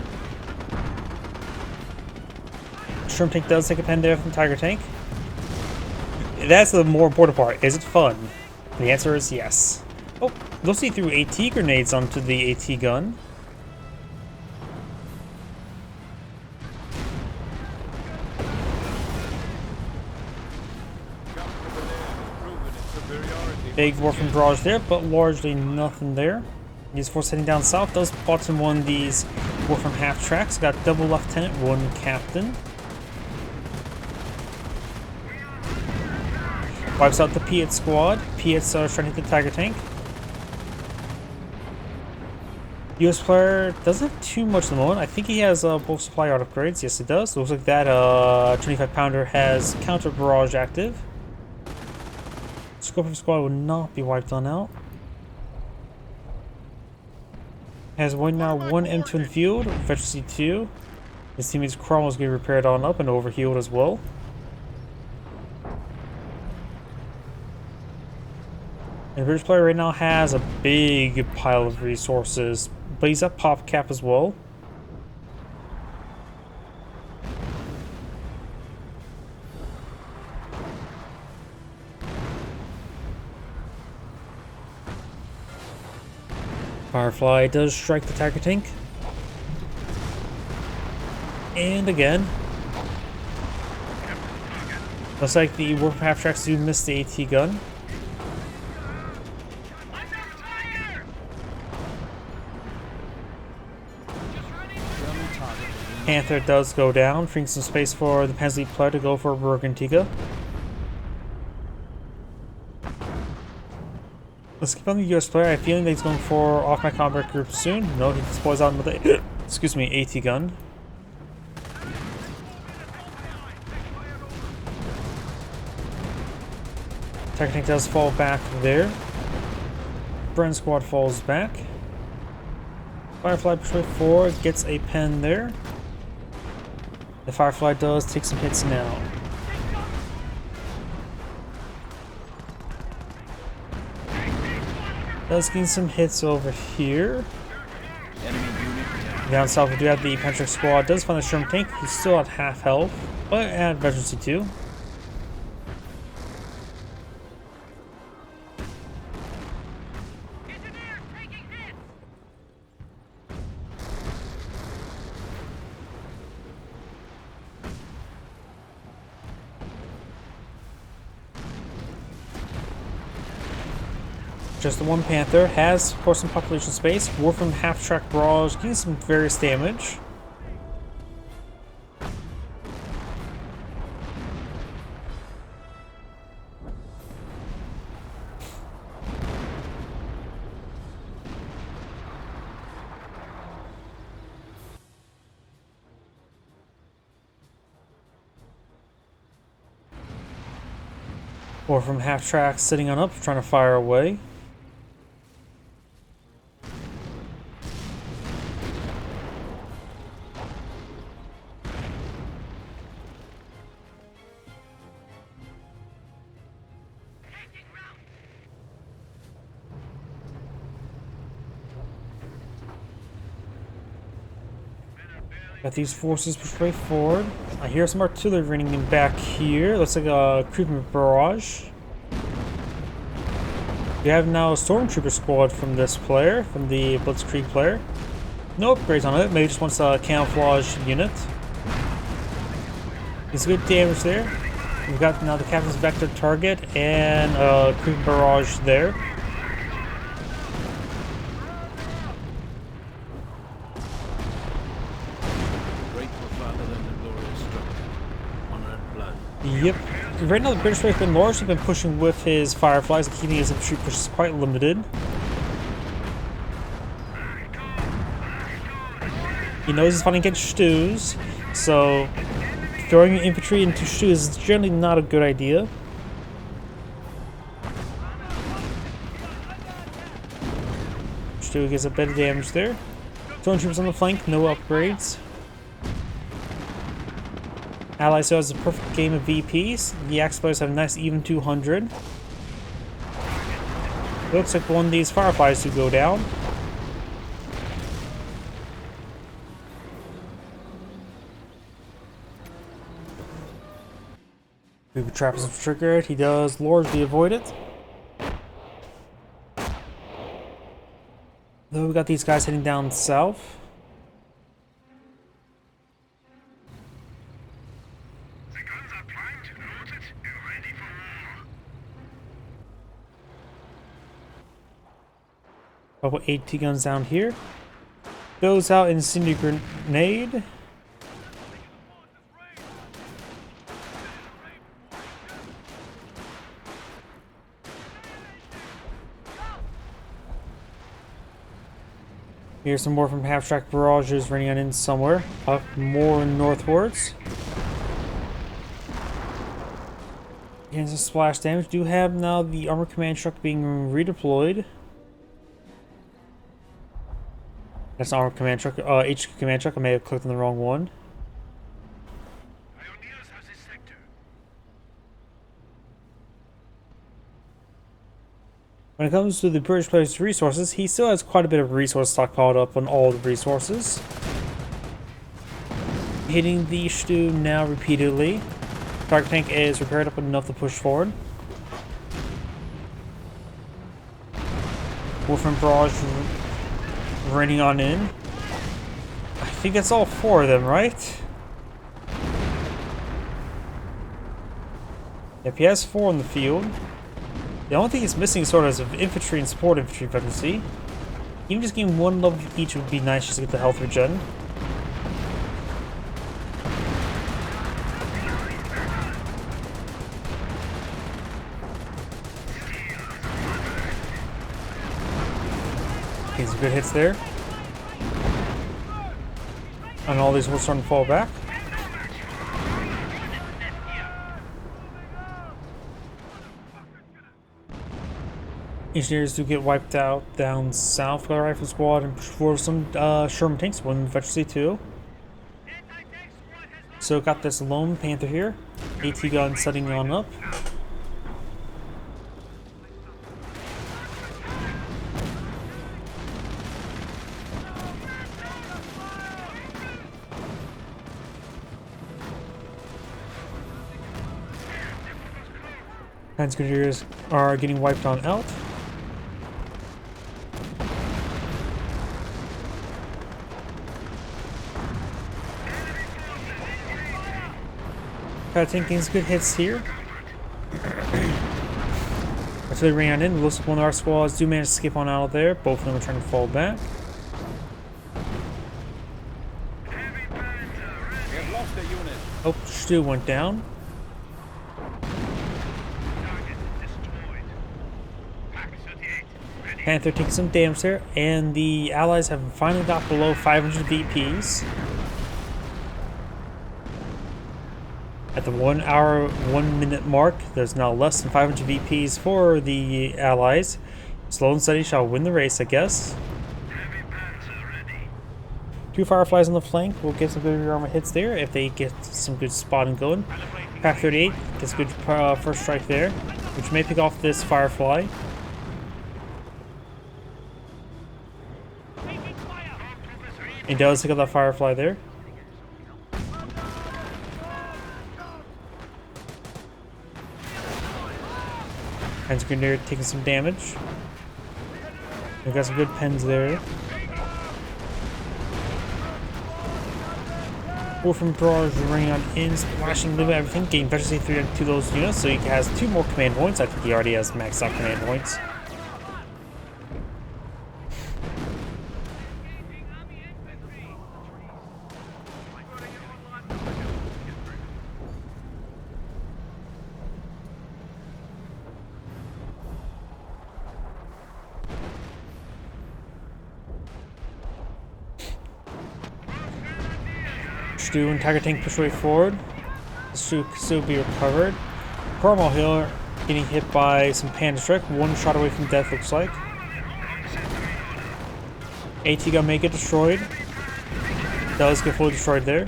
Shrimp tank does take a pen there from Tiger tank. That's the more important part. Is it fun? The answer is yes. Oh, they'll see through AT grenades onto the AT gun. Big Warframe barrage there, but largely nothing there. These force heading down south does bottom one of these Warframe half tracks. Got double lieutenant, 1 captain. Wipes out the Piet squad. Piet's trying to hit the Tiger tank. US player doesn't have too much at the moment. I think he has both supply art upgrades. Yes, it does. Looks like that 25 pounder has counter barrage active. Scorpion squad will not be wiped on out. Has now one M2 in the field, Veteran C2. His teammate's Kuro is getting repaired on up and overhealed as well. And the British player right now has a big pile of resources, but he's at pop cap as well. Firefly does strike the Tiger tank. And again. Looks like the Warframe half tracks do miss the AT gun. Panther does go down, freeing some space for the Panzer player to go for Bergantiga. Let's keep on the US player. I have a feeling that he's going for off my combat group soon. No, he deploys out another excuse me, AT gun. Tiger tank does fall back there. Bren squad falls back. Firefly pushes forward, gets a pen there. The Firefly does take some hits now. Does gain some hits over here. Enemy unit down. Down south we do have the Patrick squad. Does find the shrimp tank. He's still at half health, but at veterancy 2. Just the one Panther has, of course, some population space. War from half-track barrage, getting some various damage. War from half-track sitting on up, trying to fire away. Got these forces pushed way forward. I hear some artillery running in back here. Looks like a creeping barrage. We have now a stormtrooper squad from this player, from the Blitzkrieg player. No upgrades on it. Maybe just wants a camouflage unit. It's good damage there. We've got now the captain's vector target and a creeping barrage there. Yep. Right now the British Race been largely been pushing with his Fireflies and keeping his infantry pushes quite limited. He knows he's fighting against stews, so throwing infantry into stews is generally not a good idea. Stew gets a bit of damage there. Stormtroopers on the flank, no upgrades. Allies still has a perfect game of VPs. The Axploiters have a nice even 200. It looks like one of these Fireflies to go down. Booby trap is triggered. He does largely avoid it. Though we got these guys heading down south. Couple AT guns down here. Goes out incendiary grenade. Here's some more from half-track barrages running on in somewhere. Up more northwards. Getting some splash damage. Do have now the armor command truck being redeployed. That's an armor command truck, HQ command truck. I may have clicked on the wrong one. When it comes to the British player's resources, he still has quite a bit of resource stockpiled up on all the resources. Hitting the stew now repeatedly. Target tank is repaired up enough to push forward. Wolfram barrage raining on in. I think that's all 4 of them, right? Yep, he has 4 in the field. The only thing he's missing sort of is infantry and support infantry, if I can see. Even just getting 1 level each would be nice just to get the health regen. Okay, some good hits there. And all these will start to fall back. Engineers do get wiped out down south by the rifle squad and for some Sherman tanks, one eventually too. So got this lone Panther here. AT gun setting on up. Grenadiers are getting wiped on out. Taking some good hits here. Until they ran in, looks like one of our squads do manage to escape on out of there. Both of them are trying to fall back. We have lost a unit. Oh, Stu went down. Panther taking some damage there, and the allies have finally got below 500 VPs. At the 1 hour, 1 minute mark, there's now less than 500 VPs for the allies. Slow and steady shall win the race, I guess. Two Fireflies on the flank will get some good rear armor hits there if they get some good spotting going. Pack 38 gets a good first strike there, which may pick off this Firefly. It does pick up that Firefly there. And Grenadier taking some damage. We've got some good pens there. Four from drawers running on in, splashing limit everything, getting Veteran 3 into those units, so he has 2 more command points. I think he already has maxed out command points. Stu and Tiger Tank push way forward. Stu can still be recovered. Cornwall Hill getting hit by some Panda Strike. 1 shot away from death, looks like. AT gun may get destroyed. Does get fully destroyed there.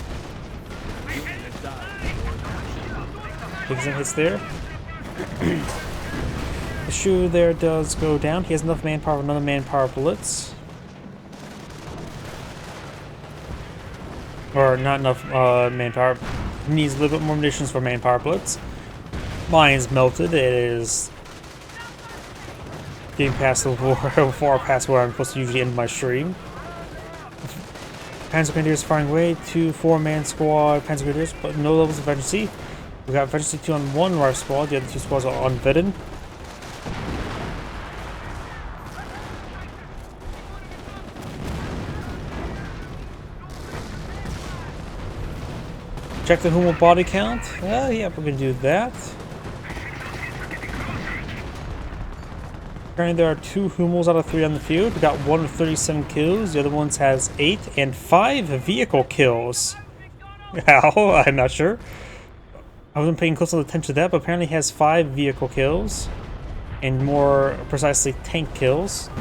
Taking some hits there. The Shu there does go down. He has enough manpower for another manpower blitz. Or not enough manpower. Needs a little bit more munitions for manpower blitz. Mine's melted. It is getting past the far past where I'm supposed to usually end my stream. Panzer Grenadiers firing away. 2 4-man squad Panzer Grenadiers, but no levels of Veterancy. We got Veterancy 2 on 1 rifle squad. The other 2 squads are unvetted. Check the Hummel body count. Yeah, we're gonna do that. Currently, there are 2 Hummels out of 3 on the field. We got 1 with 37 kills. The other ones has 8 and 5 vehicle kills. How? I'm not sure. I wasn't paying close attention to that, but apparently he has 5 vehicle kills and more precisely tank kills.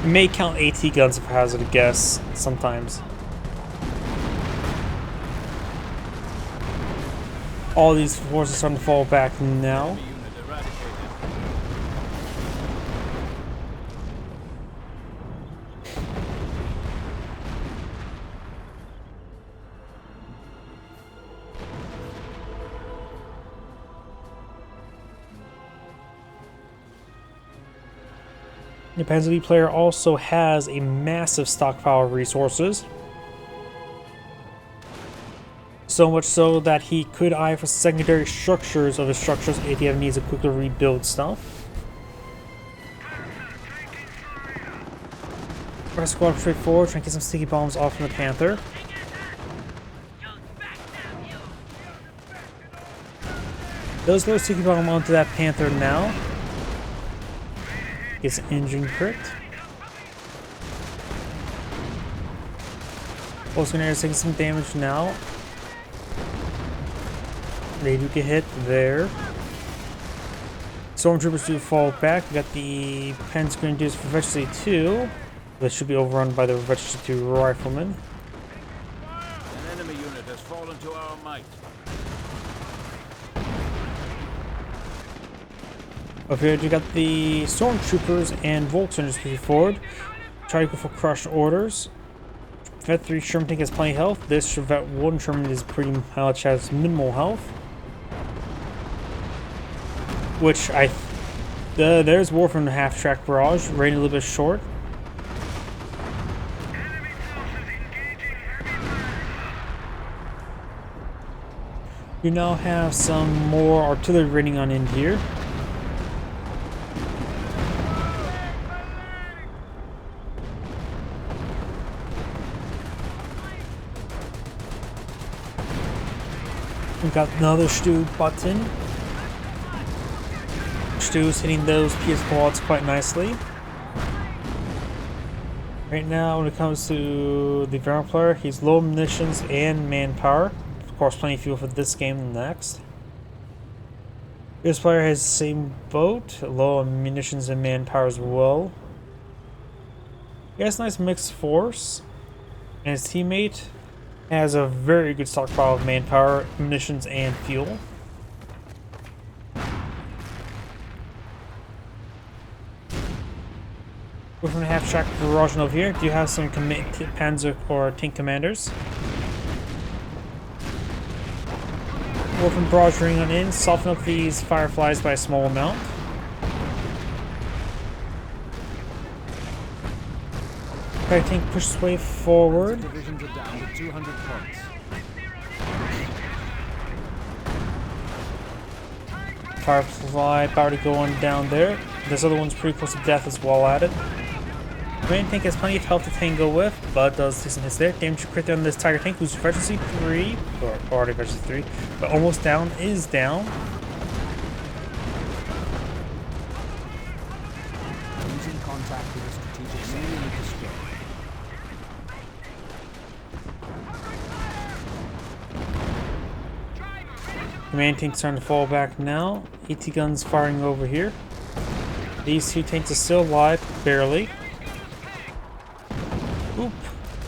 You may count AT guns if I hazard a guess sometimes. All these forces are starting to fall back now. The Panzer player also has a massive stockpile of resources. So much so that he could eye for secondary structures of his structures if he ever needs to quickly rebuild stuff. First squad straight forward, trying to get some sticky bombs off from the Panther. Those go sticky bomb onto that Panther now. Gets an engine crit. Pulse Grenadiers taking some damage now. They do get hit there. Stormtroopers do fall back. We got the Pens Grenadiers for Registry 2. That should be overrun by the Registry 2 Riflemen. An enemy unit has fallen to our might. Up here, you got the Stormtroopers and Volksrunners moving forward. Try to go for crushed orders. Vet 3 Sherman tank has plenty of health. This Vet 1 Sherman is pretty much has minimal health. Which there's War from the half-track barrage, rating a little bit short. You now have some more artillery rating on in here. We got another Stu button. Stu's hitting those PS quads quite nicely. Right now, when it comes to the Ground player, he's low munitions and manpower. Of course, plenty of fuel for this game and the next. This player has the same boat, low on munitions and manpower as well. He has a nice mixed force, and his teammate has a very good stockpile of manpower, munitions, and fuel. We're from the half-track barrage over here. Do you have some Panzer or tank commanders? We're from barrage ring on in. Soften up these Fireflies by a small amount. Fire tank pushes way forward. Divisions are down to 200 points. Firefly already going down there. This other one's pretty close to death as well at it. Main tank has plenty of health to tango with, but does take some hits there. Damage crit on this Tiger tank, who's efficiency 3, or already efficiency 3, but almost down is down. Losing contact with a strategic enemy destroyed. The main tank's starting to fall back now. AT guns firing over here. These two tanks are still alive, barely. Oop.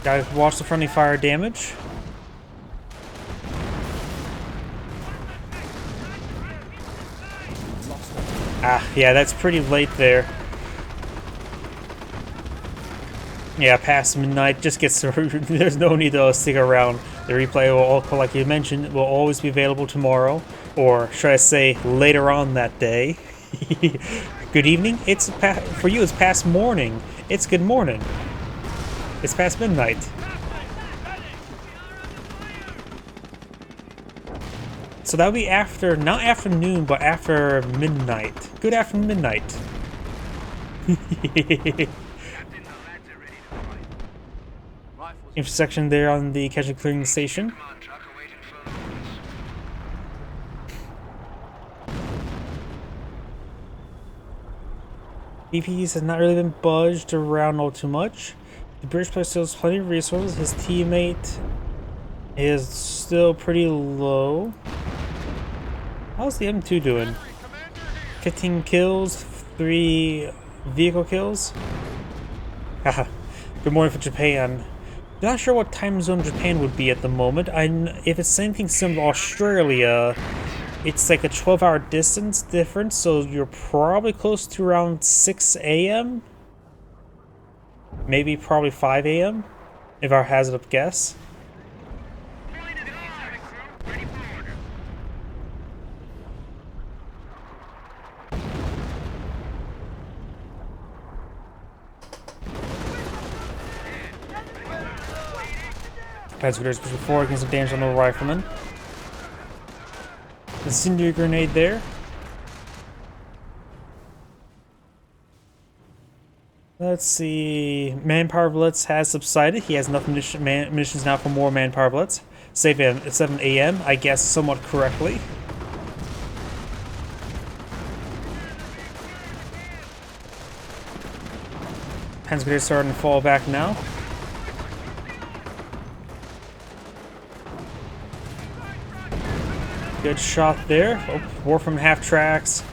Gotta watch the friendly fire damage. Ah, yeah, that's pretty late there. Yeah, past midnight, just gets there's no need to stick around. The replay will, like you mentioned, will always be available tomorrow, or should I say later on that day. Good evening. It's for you. It's past morning. It's good morning. It's past midnight. So that would be after, not afternoon, but after midnight. Good after midnight. Intersection there on the casualty clearing station. BPs has not really been budged around all too much. The British player still has plenty of resources. His teammate is still pretty low. How's the M2 doing? 15 kills, 3 vehicle kills. Haha. Good morning for Japan. Not sure what time zone Japan would be at the moment. If it's anything similar to Australia, it's like a 12-hour distance difference, so you're probably close to around 6 a.m. Maybe probably 5 a.m. if I hazard a guess. Padswitter's pushing forward, getting some damage on the rifleman. Incendiary grenade there. Let's see. Manpower Blitz has subsided. He has enough munitions now for more Manpower Blitz. Save him at 7 a.m. I guess somewhat correctly. Pansgrenadier starting to fall back now. Good shot there. Oh, war from half tracks.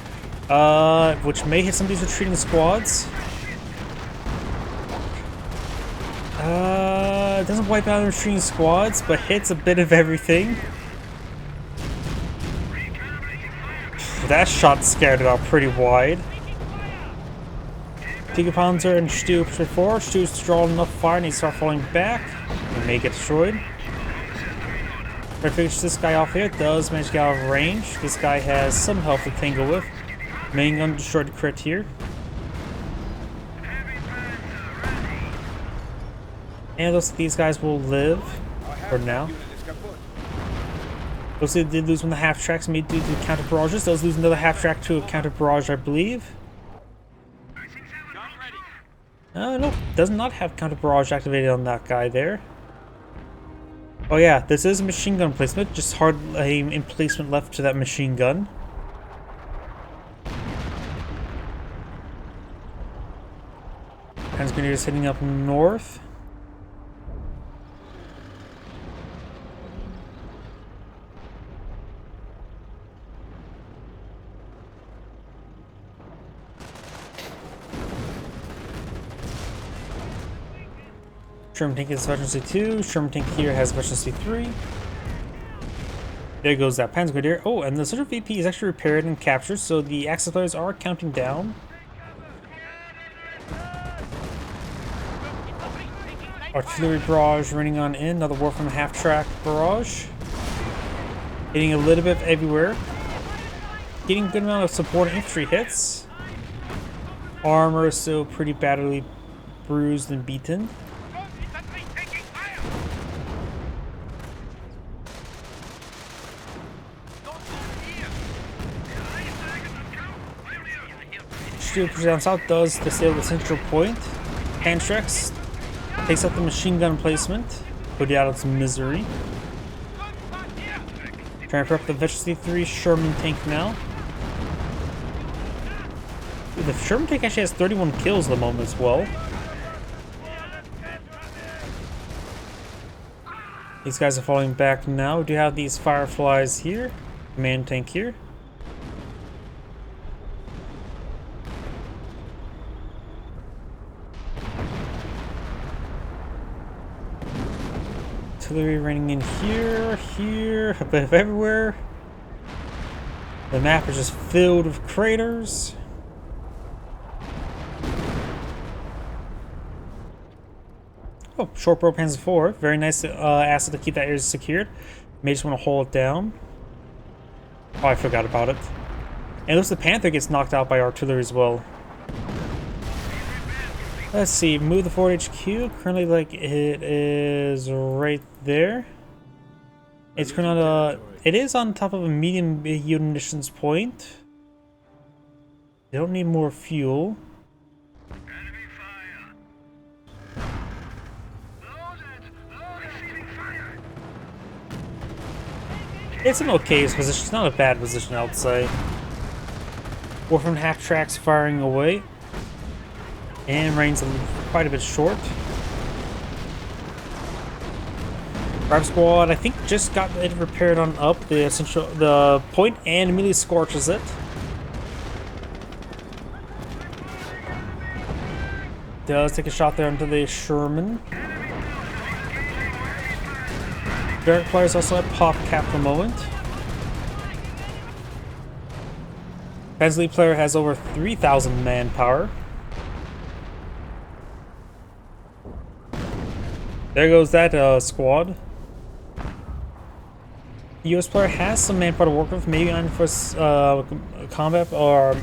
Which may hit some of these retreating squads. It doesn't wipe out the retreating squads, but hits a bit of everything. That shot scared it out pretty wide. Tiga Panzer and Stu push forward. Stu's drawing enough fire and he starts falling back. He may get destroyed. Try to finish this guy off here. Does manage to get out of range. This guy has some health to tangle with. Main gun destroyed the crit here. And looks like these guys will live for now. Looks like they did lose one of the half tracks, maybe due to counter barrages. Those lose another half track to a counter barrage, I believe. Nope, does not have counter barrage activated on that guy there. Oh yeah, this is a machine gun placement, just hard aim emplacement left to that machine gun. Hands Grenadiers heading up north. Sherman tank is efficiency 2. Sherman tank here has efficiency 3. There goes that Panzer Grenadier. Oh, and the Central VP is actually repaired and captured, so the Axis players are counting down. Artillery barrage running on in. Another war from half-track barrage. Hitting a little bit everywhere. Getting a good amount of support infantry hits. Armor is still pretty badly bruised and beaten. Stu pushes down south, does disable the central point. Handtrex takes out the machine gun placement, put it out of its misery. Trying to prep the Efficiency 3 Sherman tank now. Ooh, the Sherman tank actually has 31 kills at the moment as well. These guys are falling back now. We do have these Fireflies here. Command tank here. Artillery running in here, here, a bit of everywhere. The map is just filled with craters. Oh, short bow Panzer 4. Very nice asset to keep that area secured. May just want to hold it down. Oh, I forgot about it. And it looks like the Panther gets knocked out by artillery as well. Let's see, move the forward HQ. Currently, like, it is right there. It's currently on it is on top of a medium yield munitions point. They don't need more fuel. Enemy fire. Loaded. Receiving fire. It's an okay position. It's not a bad position, I would say. War from half tracks firing away. And range quite a bit short. Graff squad, I think, just got it repaired on up the point and immediately scorches it. Does take a shot there into the Sherman. Derek players also at pop cap for the moment. Bensley player has over 3,000 manpower. There goes that squad. The US player has some manpower to work with, maybe on first combat or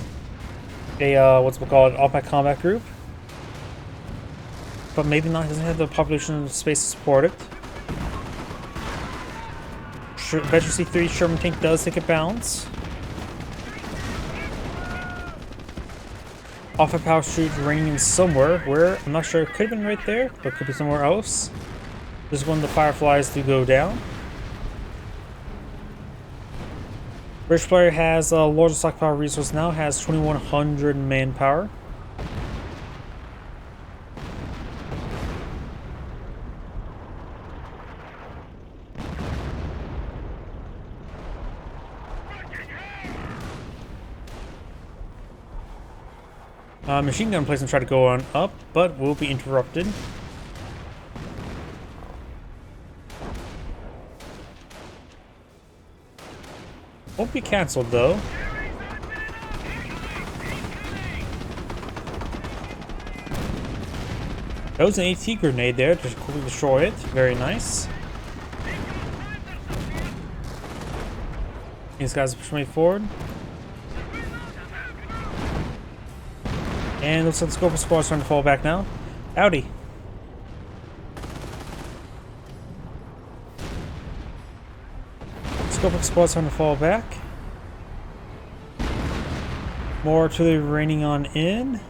a what's it called, off-pack combat group, but maybe not. Doesn't have the population space to support it. Veteran C3 Sherman tank does take a bounce. Off-pack power shoot raining in somewhere. Where I'm not sure. It could have been right there, but it could be somewhere else. This is one of the Fireflies to go down. British player has a larger stockpile resource now, has 2,100 manpower. Machine gun placement try to go on up, but will be interrupted. Won't be cancelled though. That was an AT grenade there to quickly destroy it. Very nice. These guys push me forward. And looks like the scope of squad's starting to fall back now. Howdy. Scope of squad's starting to fall back. More artillery raining on in.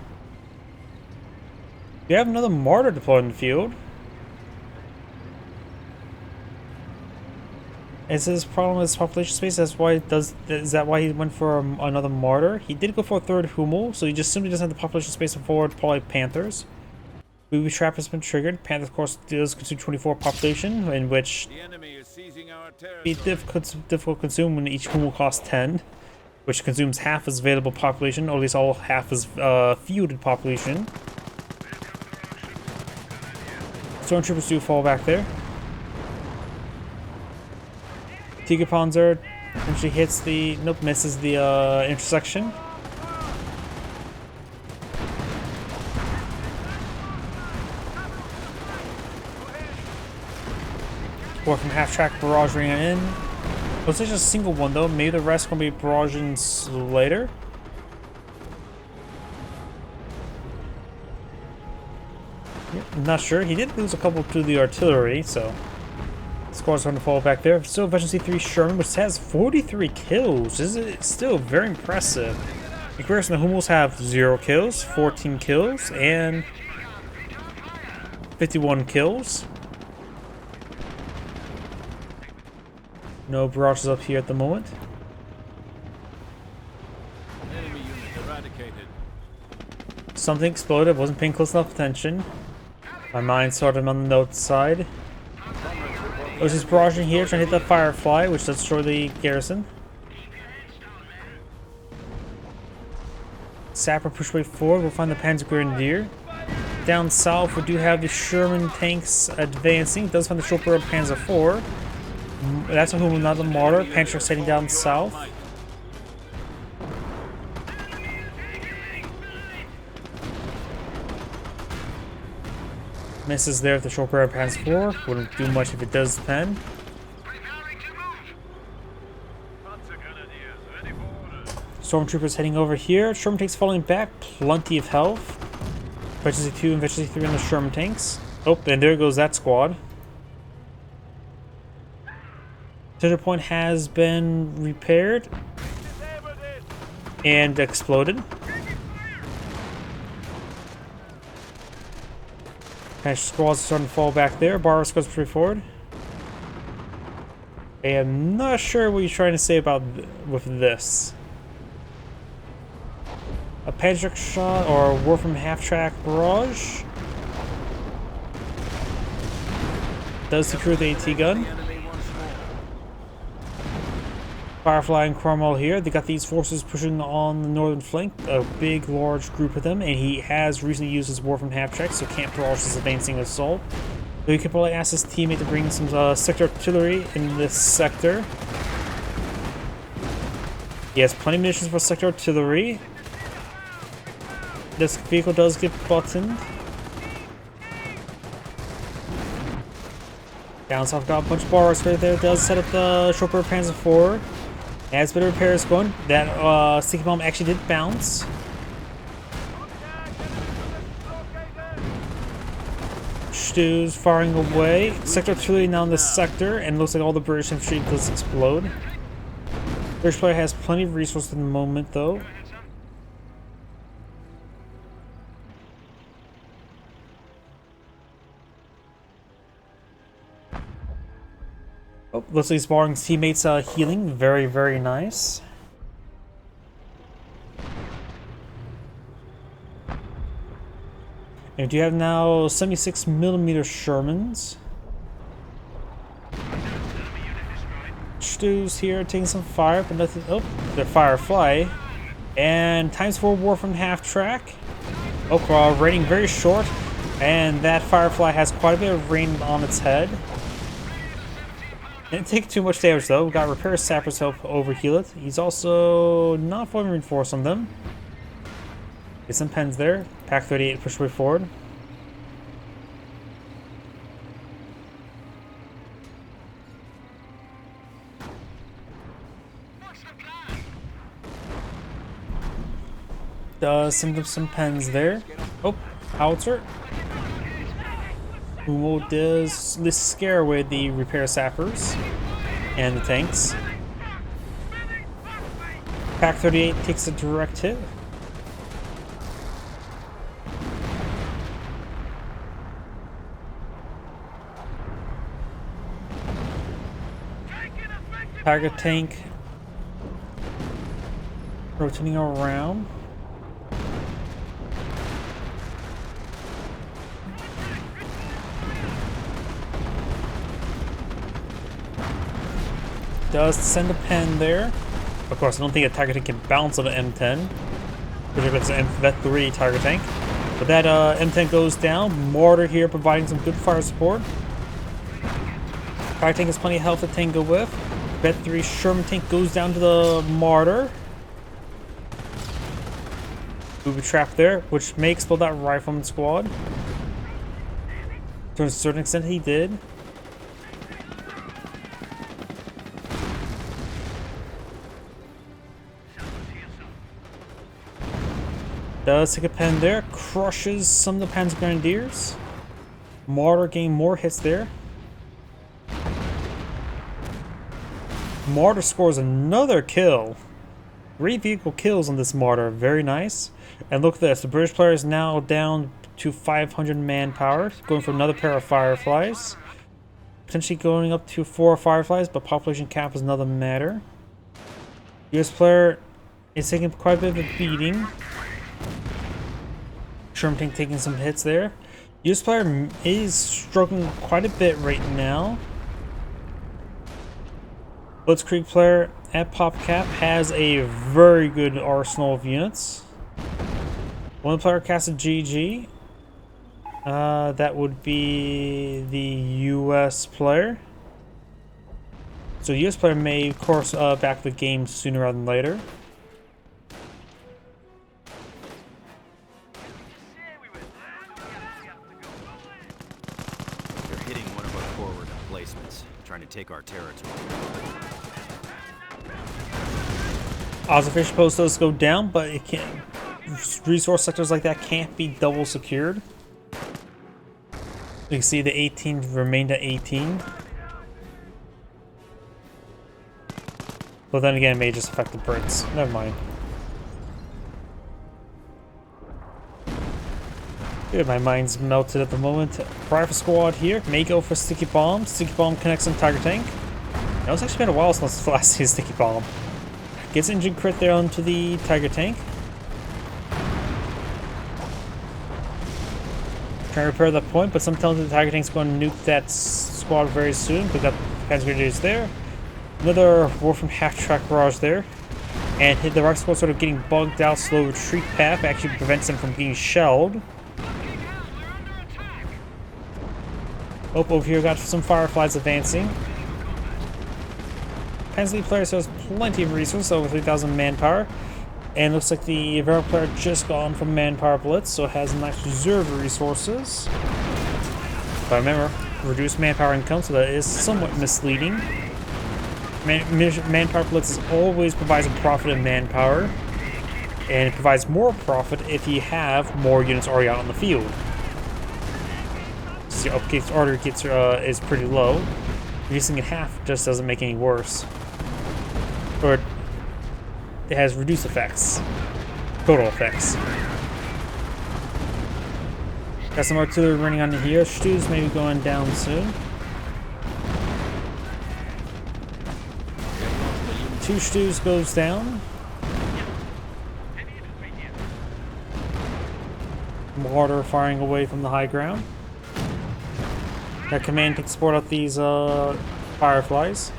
We have another mortar deployed in the field. Is his problem with his population space? That's why it does. Is that why he went for another mortar? He did go for a third Hummel, so he just simply doesn't have the population space to forward deploy Panthers. Booby trap has been triggered. Panther, of course, does consume 24 population, in which The enemy is seizing our be territory. difficult to consume when each Hummel costs 10, which consumes half his available population, or at least all half his fielded population. Stormtroopers do fall back there. Tiger Panzer eventually hits the... Nope, misses the intersection. Or from half-track barrage ring in. Looks like just a single one though. Maybe the rest gonna be barraging later. I'm not sure. He did lose a couple to the artillery, so squad's going to fall back there. Still Veteran C3 Sherman, which has 43 kills. This is still very impressive. In comparison, the Hummels have 0 kills, 14 kills, and 51 kills. No barrages up here at the moment. Enemy unit eradicated. Something exploded. Wasn't paying close enough attention. My mind started on the note side. There's this barrage in here trying to hit the Firefly, which does destroy the garrison. Sapper push way forward. We'll find the Panzer Grenadier. Down south, we do have the Sherman tanks advancing. It does find the Chopper Panzer IV. That's a Hummel, not the mortar. Panzer heading down south. Misses there with the Chopper Panzer IV. Wouldn't do much if it does then. Preparing to move. Panzer Grenadiers, ready for orders. Stormtroopers heading over here. Sherman tanks falling back. Plenty of health. Veteran C2 and Veteran C3 on the Sherman tanks. Oh, and there goes that squad. Treasure point has been repaired and exploded. Cash squads starting to fall back there. Borrow squads pretty forward. I'm not sure what you're trying to say about with this. A Patrick shot or a war from half-track barrage. Does secure the AT gun. Firefly and Cromwell here. They got these forces pushing on the northern flank. A big, large group of them. And he has recently used his war from half-track, so can't barrage his advancing assault. So he could probably ask his teammate to bring some sector artillery in this sector. He has plenty of munitions for sector artillery. This vehicle does get buttoned. Down south got a bunch of bars right there. Does set up the Chopper Panzer IV. As bit of repairs going. That sticky bomb actually did bounce. Stu's firing away. Sector artillery now in this sector, and looks like all the British infantry does explode. British player has plenty of resources at the moment, though. Oh, looks like he's borrowing his teammates healing. Very, very nice. And do you have now 76mm Shermans? Stu's here taking some fire, but nothing. Oh, they're Firefly. And times 4 war from half track. Rating very short, and that Firefly has quite a bit of rain on its head. Didn't take too much damage though. We got Repair Sappers help overheal it. He's also not fully reinforced on them. Get some pens there. Pack 38 push way forward. Does send them some pens there. Oh, howitzer. Who does this scare away the repair sappers and the tanks. Pack 38 takes a direct hit. Tiger tank rotating around. Does send a pen there. Of course, I don't think a Tiger tank can bounce on an M10. Particularly it's an AngradeVT Tiger tank. But that M10 goes down. Mortar here providing some good fire support. Tiger tank has plenty of health to tango with. AngradeVT Sherman tank goes down to the mortar. Booby trap there, which may explode that rifleman squad. To a certain extent, he did. Does take a pen there, crushes some of the Panzer Grenadiers. Mortar gain more hits there. Mortar scores another kill. 3 vehicle kills on this mortar, very nice. And look at this, the British player is now down to 500 manpower, going for another pair of Fireflies. Potentially going up to 4 Fireflies, but population cap is another matter. US player is taking quite a bit of a beating. Sherman tank taking some hits there. US player is struggling quite a bit right now. Blitzkrieg player at PopCap has a very good arsenal of units. One player casts a GG. That would be the US player. So the US player may, of course, back the game sooner rather than later. Trying to take our territory. Observation post does go down, but it can't. Resource sectors like that can't be double secured. You can see the 18 remained at 18. But then again, it may just affect the Brits. Never mind. Good, my mind's melted at the moment. Rifle squad here, may go for sticky bomb. Sticky bomb connects on Tiger tank. Now it's actually been a while since the last seen sticky bomb. Gets engine crit there onto the Tiger tank. Trying to repair that point, but some tells me the Tiger tank's going to nuke that squad very soon. We got Panzer Grenadiers there. Another War from half-track barrage there. And hit the rifle squad sort of getting bugged out, slow retreat path actually prevents them from being shelled. Oh, over here got some Fireflies advancing. Panzer player has plenty of resources, over 3,000 manpower. And looks like the Avera player just gone from manpower blitz, so it has a nice reserve of resources. But remember, reduced manpower income, so that is somewhat misleading. Manpower blitz always provides a profit in manpower. And it provides more profit if you have more units already out on the field. So your upkeep order is pretty low. Reducing it half just doesn't make it any worse. Or it has reduced effects. Total effects. Got some artillery running on here. Stu's maybe going down soon. 2 Stu's goes down. Mortar firing away from the high ground. That command can support out these Fireflies.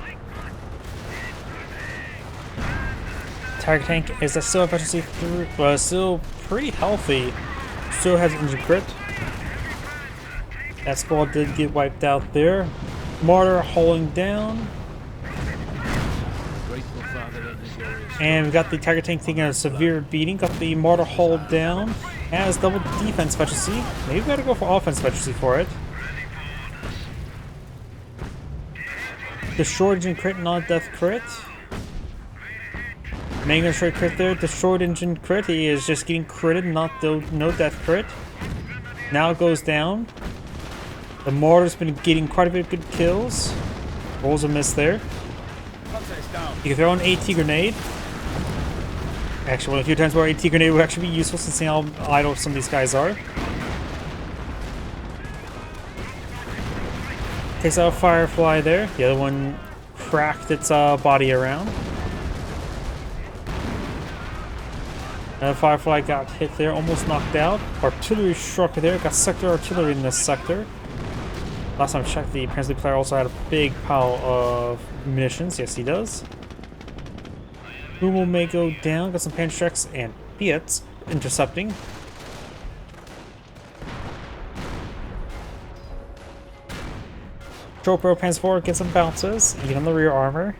Tiger tank is still efficiency through, but still pretty healthy. Still has engine crit. That squad did get wiped out there. Martyr hauling down. Grateful fatherland is yours. And we got the Tiger Tank taking a severe beating. Got the Martyr hauled down. Has double defense efficiency. Maybe we gotta go for offense efficiency for it. The short engine crit, not death crit. Making a straight crit there. The short engine crit, he is just getting critted, no death crit. Now it goes down. The Martyr's been getting quite a bit of good kills. Rolls a miss there. Contest down. You can throw an AT grenade. Actually, one of the few times where AT grenade would actually be useful since seeing how idle some of these guys are. Takes out a Firefly there. The other one cracked its body around. Firefly got hit there, almost knocked out. Artillery struck there, got sector artillery in this sector. Last time I checked, the Panzer player also had a big pile of munitions. Yes, he does. Hummel may go down, got some Panzerschrecks and Fiats intercepting. Pro Panzer 4 gets some bounces, even on the rear armor.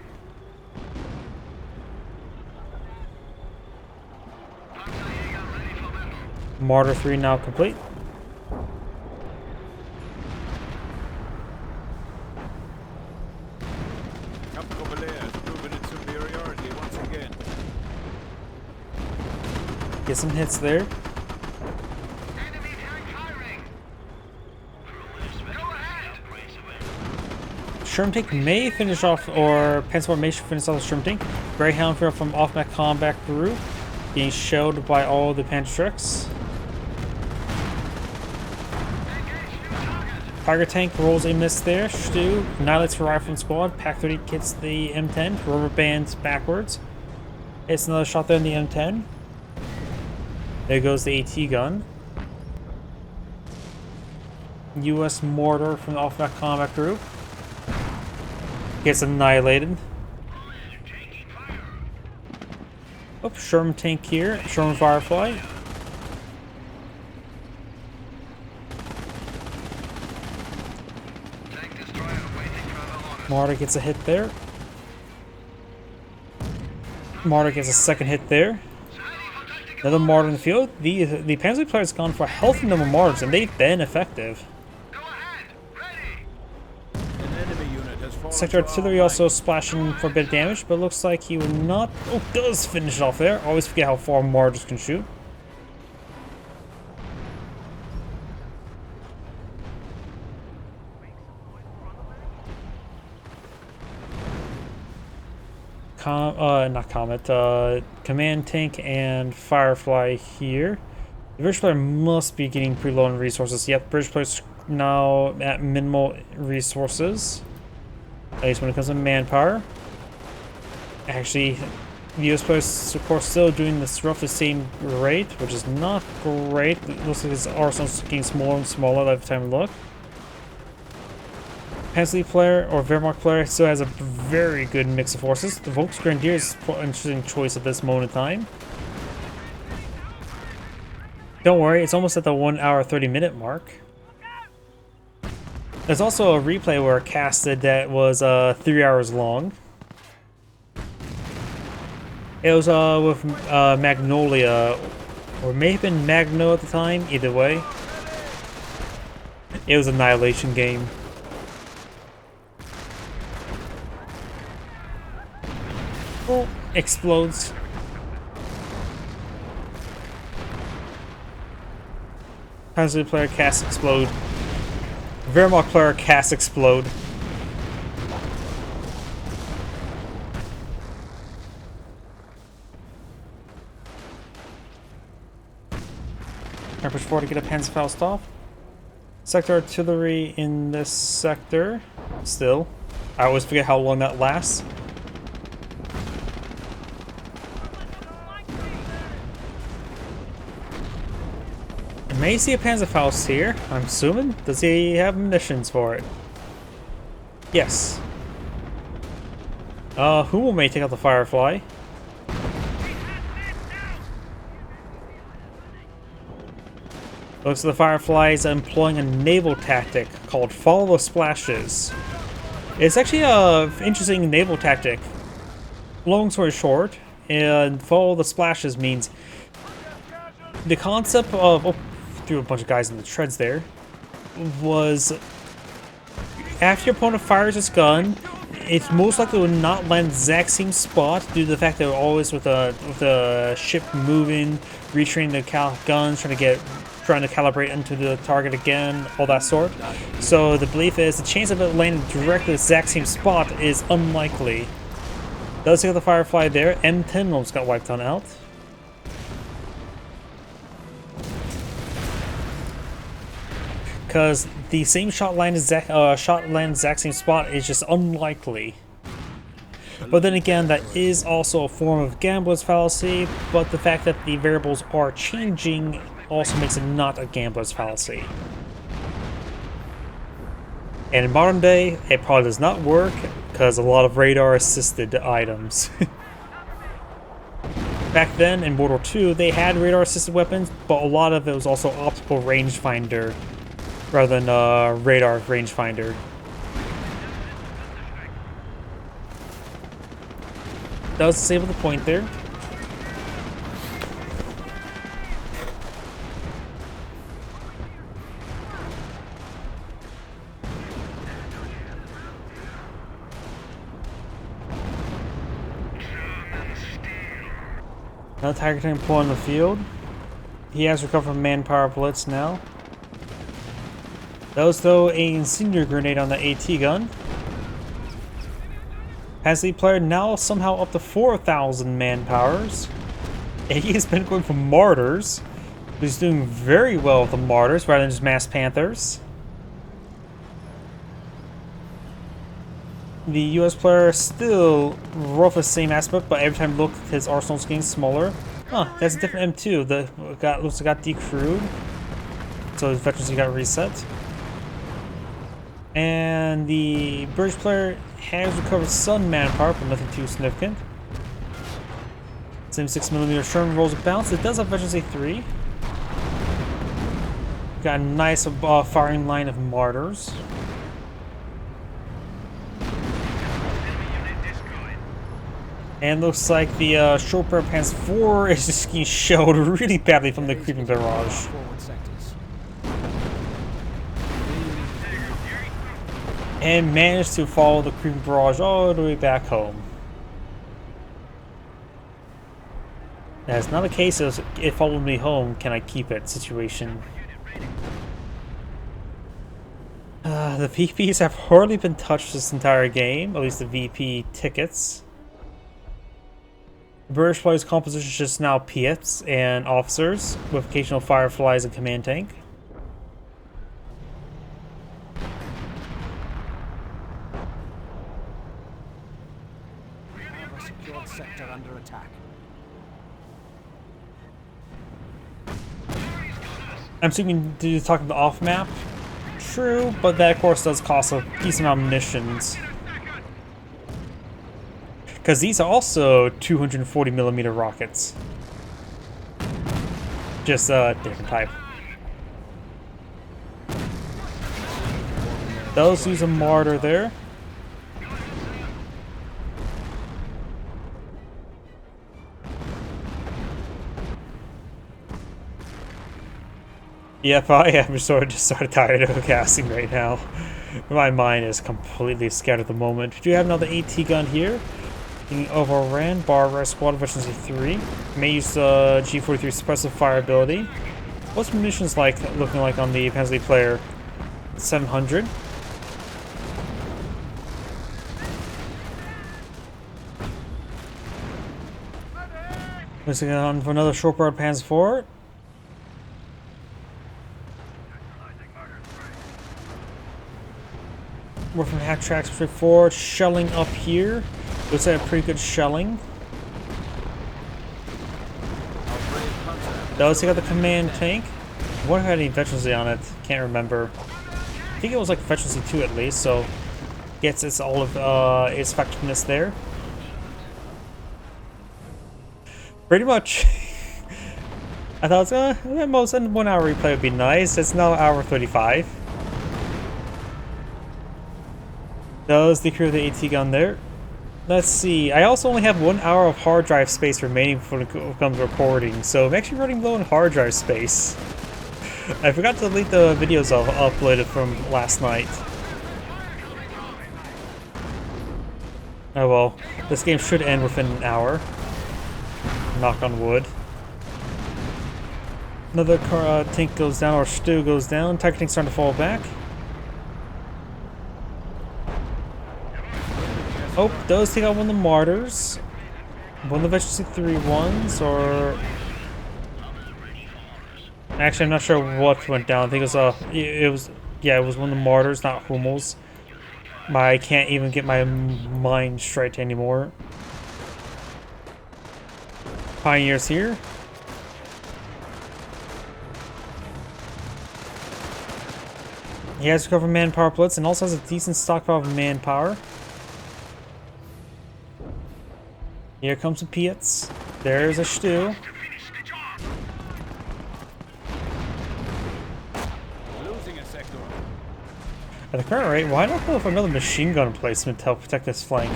Martyr 3 now complete. Captain Overlayer has proven its superiority once again. Get some hits there. Enemy tank firing. Go ahead. Sherm Tank may finish off, or Panzer 4 may finish off the Sherm Tank. Greyhound from off-map combat group being shelled by all the Panzerschrecks. Tiger Tank rolls a miss there. Stu annihilates her rifle squad. Pack 30 hits the M10. Rubber bands backwards. It's another shot there in the M10. There goes the AT gun. US mortar from the off-map combat group. Gets annihilated. Oh, Sherman Tank here. Sherman Firefly. Martyr gets a hit there. Martyr gets a second hit there. Another Martyr in the field. The Panzer player's gone for a healthy number of Martyrs, and they've been effective. Go ahead. Ready. An enemy unit has fallen Sector to our artillery line. also splashing for a bit of damage, but looks like he will not. Oh, does finish it off there. Always forget how far Martyrs can shoot. Not Comet, Command Tank and Firefly here. The British player must be getting pretty low on resources. Yep, British player's now at minimal resources. At least when it comes to manpower. Actually, the US players, of course, still doing this roughly same rate, which is not great. It looks like his arsenal's getting smaller and smaller every time we look. Hensley player or Wehrmacht player still has a very good mix of forces. The Volksgrenadier is an interesting choice at this moment in time. Don't worry, it's almost at the 1 hour 30-minute mark. There's also a replay where casted that was 3 hours long. It was with Magnolia, or may have been Magno at the time. Either way, it was an Annihilation game. Oh, explodes. Panzer player cast explode. Wehrmacht player cast explode. Push forward to get a Panzerfaust off. Sector artillery in this sector. Still, I always forget how long that lasts. I may see a Panzerfaust here, I'm assuming. Does he have munitions for it? Yes. Hummel may take out the Firefly. Looks like the Fireflies are employing a naval tactic called Follow the Splashes. It's actually a interesting naval tactic. Long story short, and Follow the Splashes means the concept of... Oh, threw a bunch of guys in the treads there. Was after your opponent fires his gun, it's most likely will not land the exact same spot due to the fact that we're always with the ship moving, retraining the guns, trying to calibrate into the target again, all that sort. So the belief is the chance of it landing directly the exact same spot is unlikely. Does see the Firefly there. M10 almost got wiped on out. Because the same shot land exact same spot is just unlikely. But then again, that is also a form of gambler's fallacy, but the fact that the variables are changing also makes it not a gambler's fallacy. And in modern day, it probably does not work because a lot of radar assisted items. Back then in World War II, they had radar assisted weapons, but a lot of it was also optical rangefinder rather than radar rangefinder. That was disable the point there. Another Tiger tank pull on the field. He has recovered from manpower blitz now. That was though a incendiary grenade on the AT gun. Has the player now somehow up to 4,000 manpowers. He has been going for martyrs. He's doing very well with the martyrs rather than just mass panthers. The US player still rough the same aspect, but every time you look, his arsenal's getting smaller. Huh, that's a different M2. Looks like got decrewed. So his veterans got reset. And the British player has recovered some manpower, but nothing too significant. Same 6mm Sherman rolls a bounce. It does have Veterans A3. Got a nice firing line of martyrs. And looks like the short barrel Pants 4 is just getting shelled really badly from the creeping barrage. And managed to follow the creeping barrage all the way back home. That's not a case of it followed me home, can I keep it situation. The VPs have hardly been touched this entire game, at least the VP tickets. The British players' composition is just now PFs and officers, with occasional Fireflies and command tank. Sector under attack. I'm assuming you're talking the off map. True, but that of course does cost a decent amount of munitions. Because these are also 240mm rockets. Just a different type. Those use a martyr there. Yep, I am just sort of tired of casting right now. My mind is completely scattered at the moment. We do have another AT gun here. Being overran, bar rest squad efficiency 3. May use the G43 suppressive fire ability. What's munitions looking like on the Pensley player? 700. Looks like on for another short barrel Panzer 4. We're from half tracks straight forward, shelling up here. Looks like a pretty good shelling. Does he got the command tank? What had any veterancy on it? Can't remember. I think it was like veterancy 2 at least, so gets its all of its effectiveness there. Pretty much. I thought, at most a 1 hour replay would be nice. It's now hour 35. That was the crew of the AT gun there. Let's see. I also only have 1 hour of hard drive space remaining before it comes recording, so I'm actually running low on hard drive space. I forgot to delete the videos I've uploaded from last night. Oh well, this game should end within an hour. Knock on wood. Another tank goes down, or stew goes down. Tiger tank's starting to fall back. Oh, does take out one of the martyrs. One of the VC3 ones, or... Actually, I'm not sure what went down. I think it was one of the martyrs, not Hummels. I can't even get my mind straight anymore. Pioneers here. He has recovered manpower blitz and also has a decent stockpile of manpower. Here comes the Piets. There's a stew. Losing a sector. At the current rate, why not go for another machine gun placement to help protect this flank?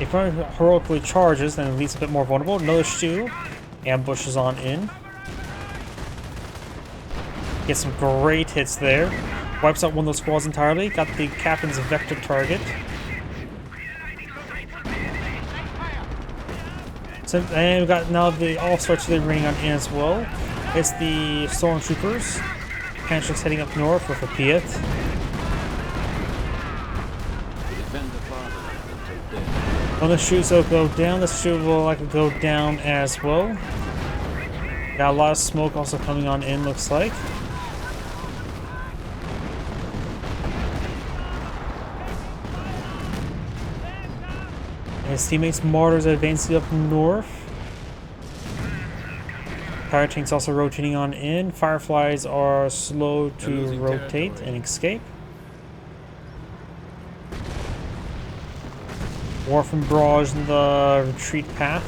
If one heroically charges, then it leaves a bit more vulnerable. Another stew. Ambushes on in. Get some great hits there. Wipes out one of those squads entirely. Got the captain's vector target. So, and we've got now the all-stars raining on in as well. It's the stormtroopers. Panchik's heading up north with a Piet. Defend the fatherland until death. When the shoots will go down, the shoot will likely go down as well. Got a lot of smoke also coming on in, looks like. His teammates Martyrs advancing up north. Fire tanks also rotating on in. Fireflies are slow to rotate and escape. War from barrage in the retreat path.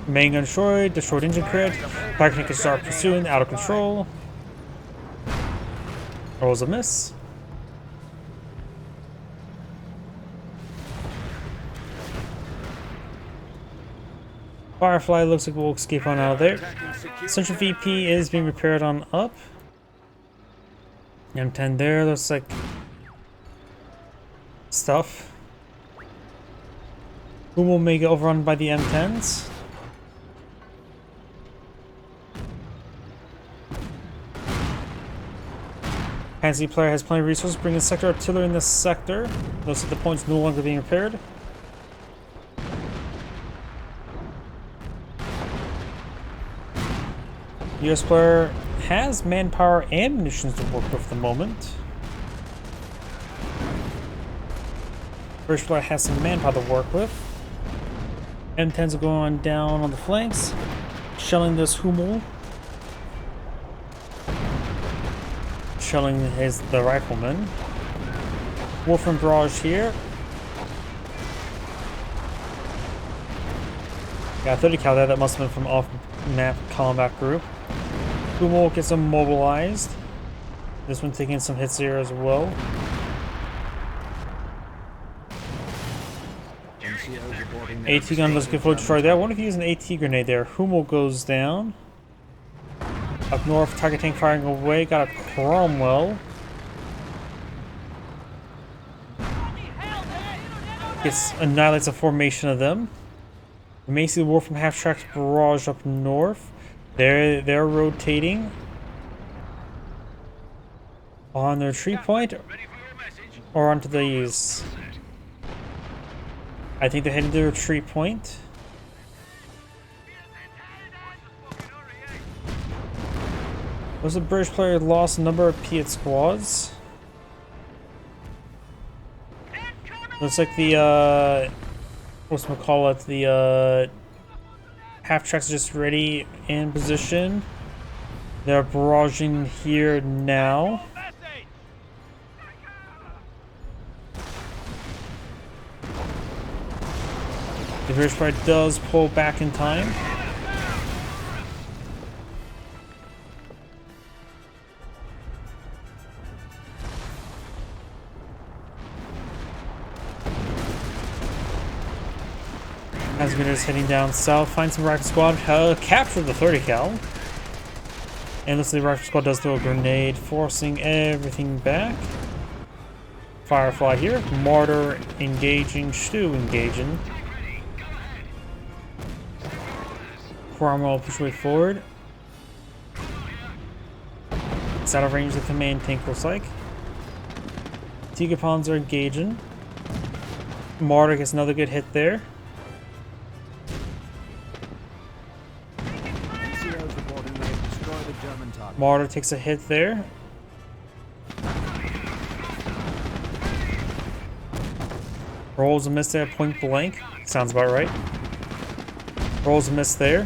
Main gun destroyed engine crit. Fire tank can start pursuing, out of control. Rolls a miss. Firefly looks like we'll escape on out of there. Central VP is being repaired on up. M10 there looks like stuff. Hummel may get overrun by the M10s. Pansy player has plenty of resources, bringing sector artillery in this sector. Looks like the point's no longer being repaired. US player has manpower and munitions to work with at the moment. British player has some manpower to work with. M10s are going down on the flanks, shelling this Hummel. Shelling the rifleman. Wolf and barrage here. Got 30 cal there, that must have been from off-map combat group. Hummel gets immobilized. This one taking some hits here as well. AT gun was fully destroyed there. I wonder if he used an AT grenade there. Hummel goes down. Up north, target tank firing away. Got a Cromwell. Annihilates a formation of them. We may see the war from half-track's barrage up north. They're rotating on their retreat point or onto the east. I think they're heading to the retreat point. Was the British player lost a number of Piet squads? Looks like the whatchamacallit, the half-tracks are just ready in position. They're barraging here now. The British Fire does pull back in time. As we're just heading down south, find some rifle squad, capture the 30 cal. And looks like the rifle squad does throw a grenade, forcing everything back. Firefly here, mortar engaging, Stu engaging. Cromwell push way forward. It's out of range of the main tank looks like. Tigapons are engaging. Mortar gets another good hit there. NCOs reporting they have destroyed a German target. Mortar takes a hit there. Rolls a miss there at point blank. Sounds about right. Rolls a miss there.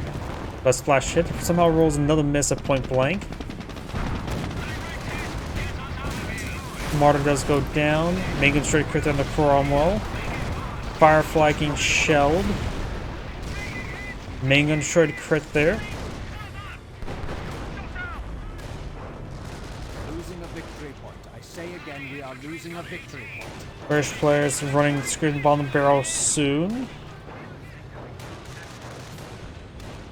But splash hit. Somehow rolls another miss at point blank. Mortar does go down. Making straight crit on the Cromwell. Firefly getting shelled. Main gun straight crit there. Losing a victory point. I say again, we are losing a victory point. British players running screen bottom barrel soon.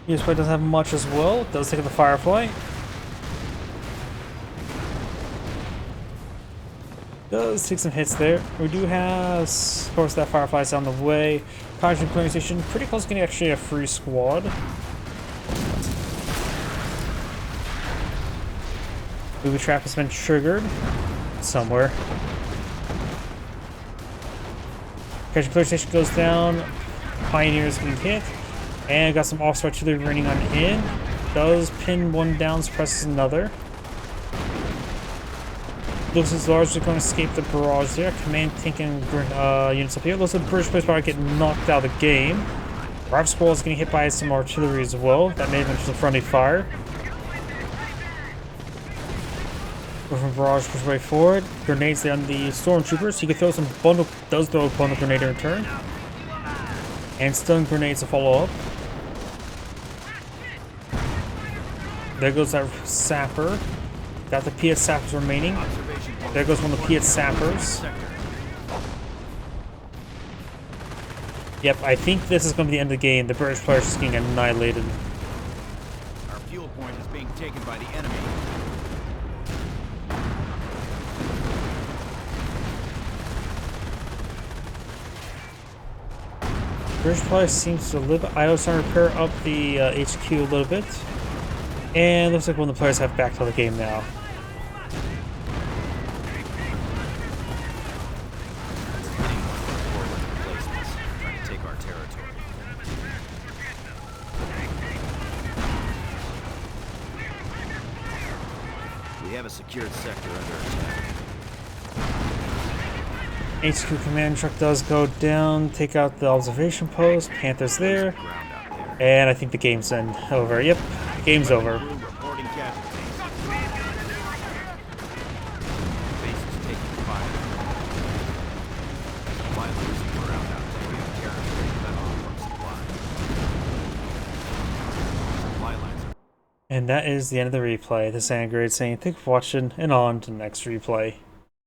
US play doesn't have much as well. Does take the Firefly. Does take some hits there. We do have, of course, that Firefly's on the way. Caution clearing station, pretty close to getting actually a free squad. Booby trap has been triggered somewhere. Caution clearing station goes down. Pioneers being hit. And got some off-star artillery running on in. Does pin one down, suppresses another. Looks as largely going to escape the barrage there. Command tank and units up here. Looks like the British players probably get knocked out of the game. Rifle squad is getting hit by some artillery as well. That may have been just a friendly fire. Go from barrage, push way forward. Grenades there on the stormtroopers. He could throw some bundle. Does throw a bundle grenade in return. And stun grenades to follow up. There goes that sapper. Got the PS sappers remaining. There goes one of the PS sappers. Yep, I think this is going to be the end of the game. The British players are just getting annihilated. Our fuel point is being taken by the enemy. British players seems to live. I was trying to repair up the HQ a little bit. And looks like one of the players have back to the game now. Trying to take our territory. We have a secured sector under attack. HQ command truck does go down, take out the observation post. Panthers there. Ground out there. And I think the game's over. Yep, game's over. Crew reporting casualties. Base is taking fire. Supply losing ground out there. We have territory cut off from supply. Supply lines are And that is the end of the replay. This is Angrade saying thank you for watching, and on to the next replay.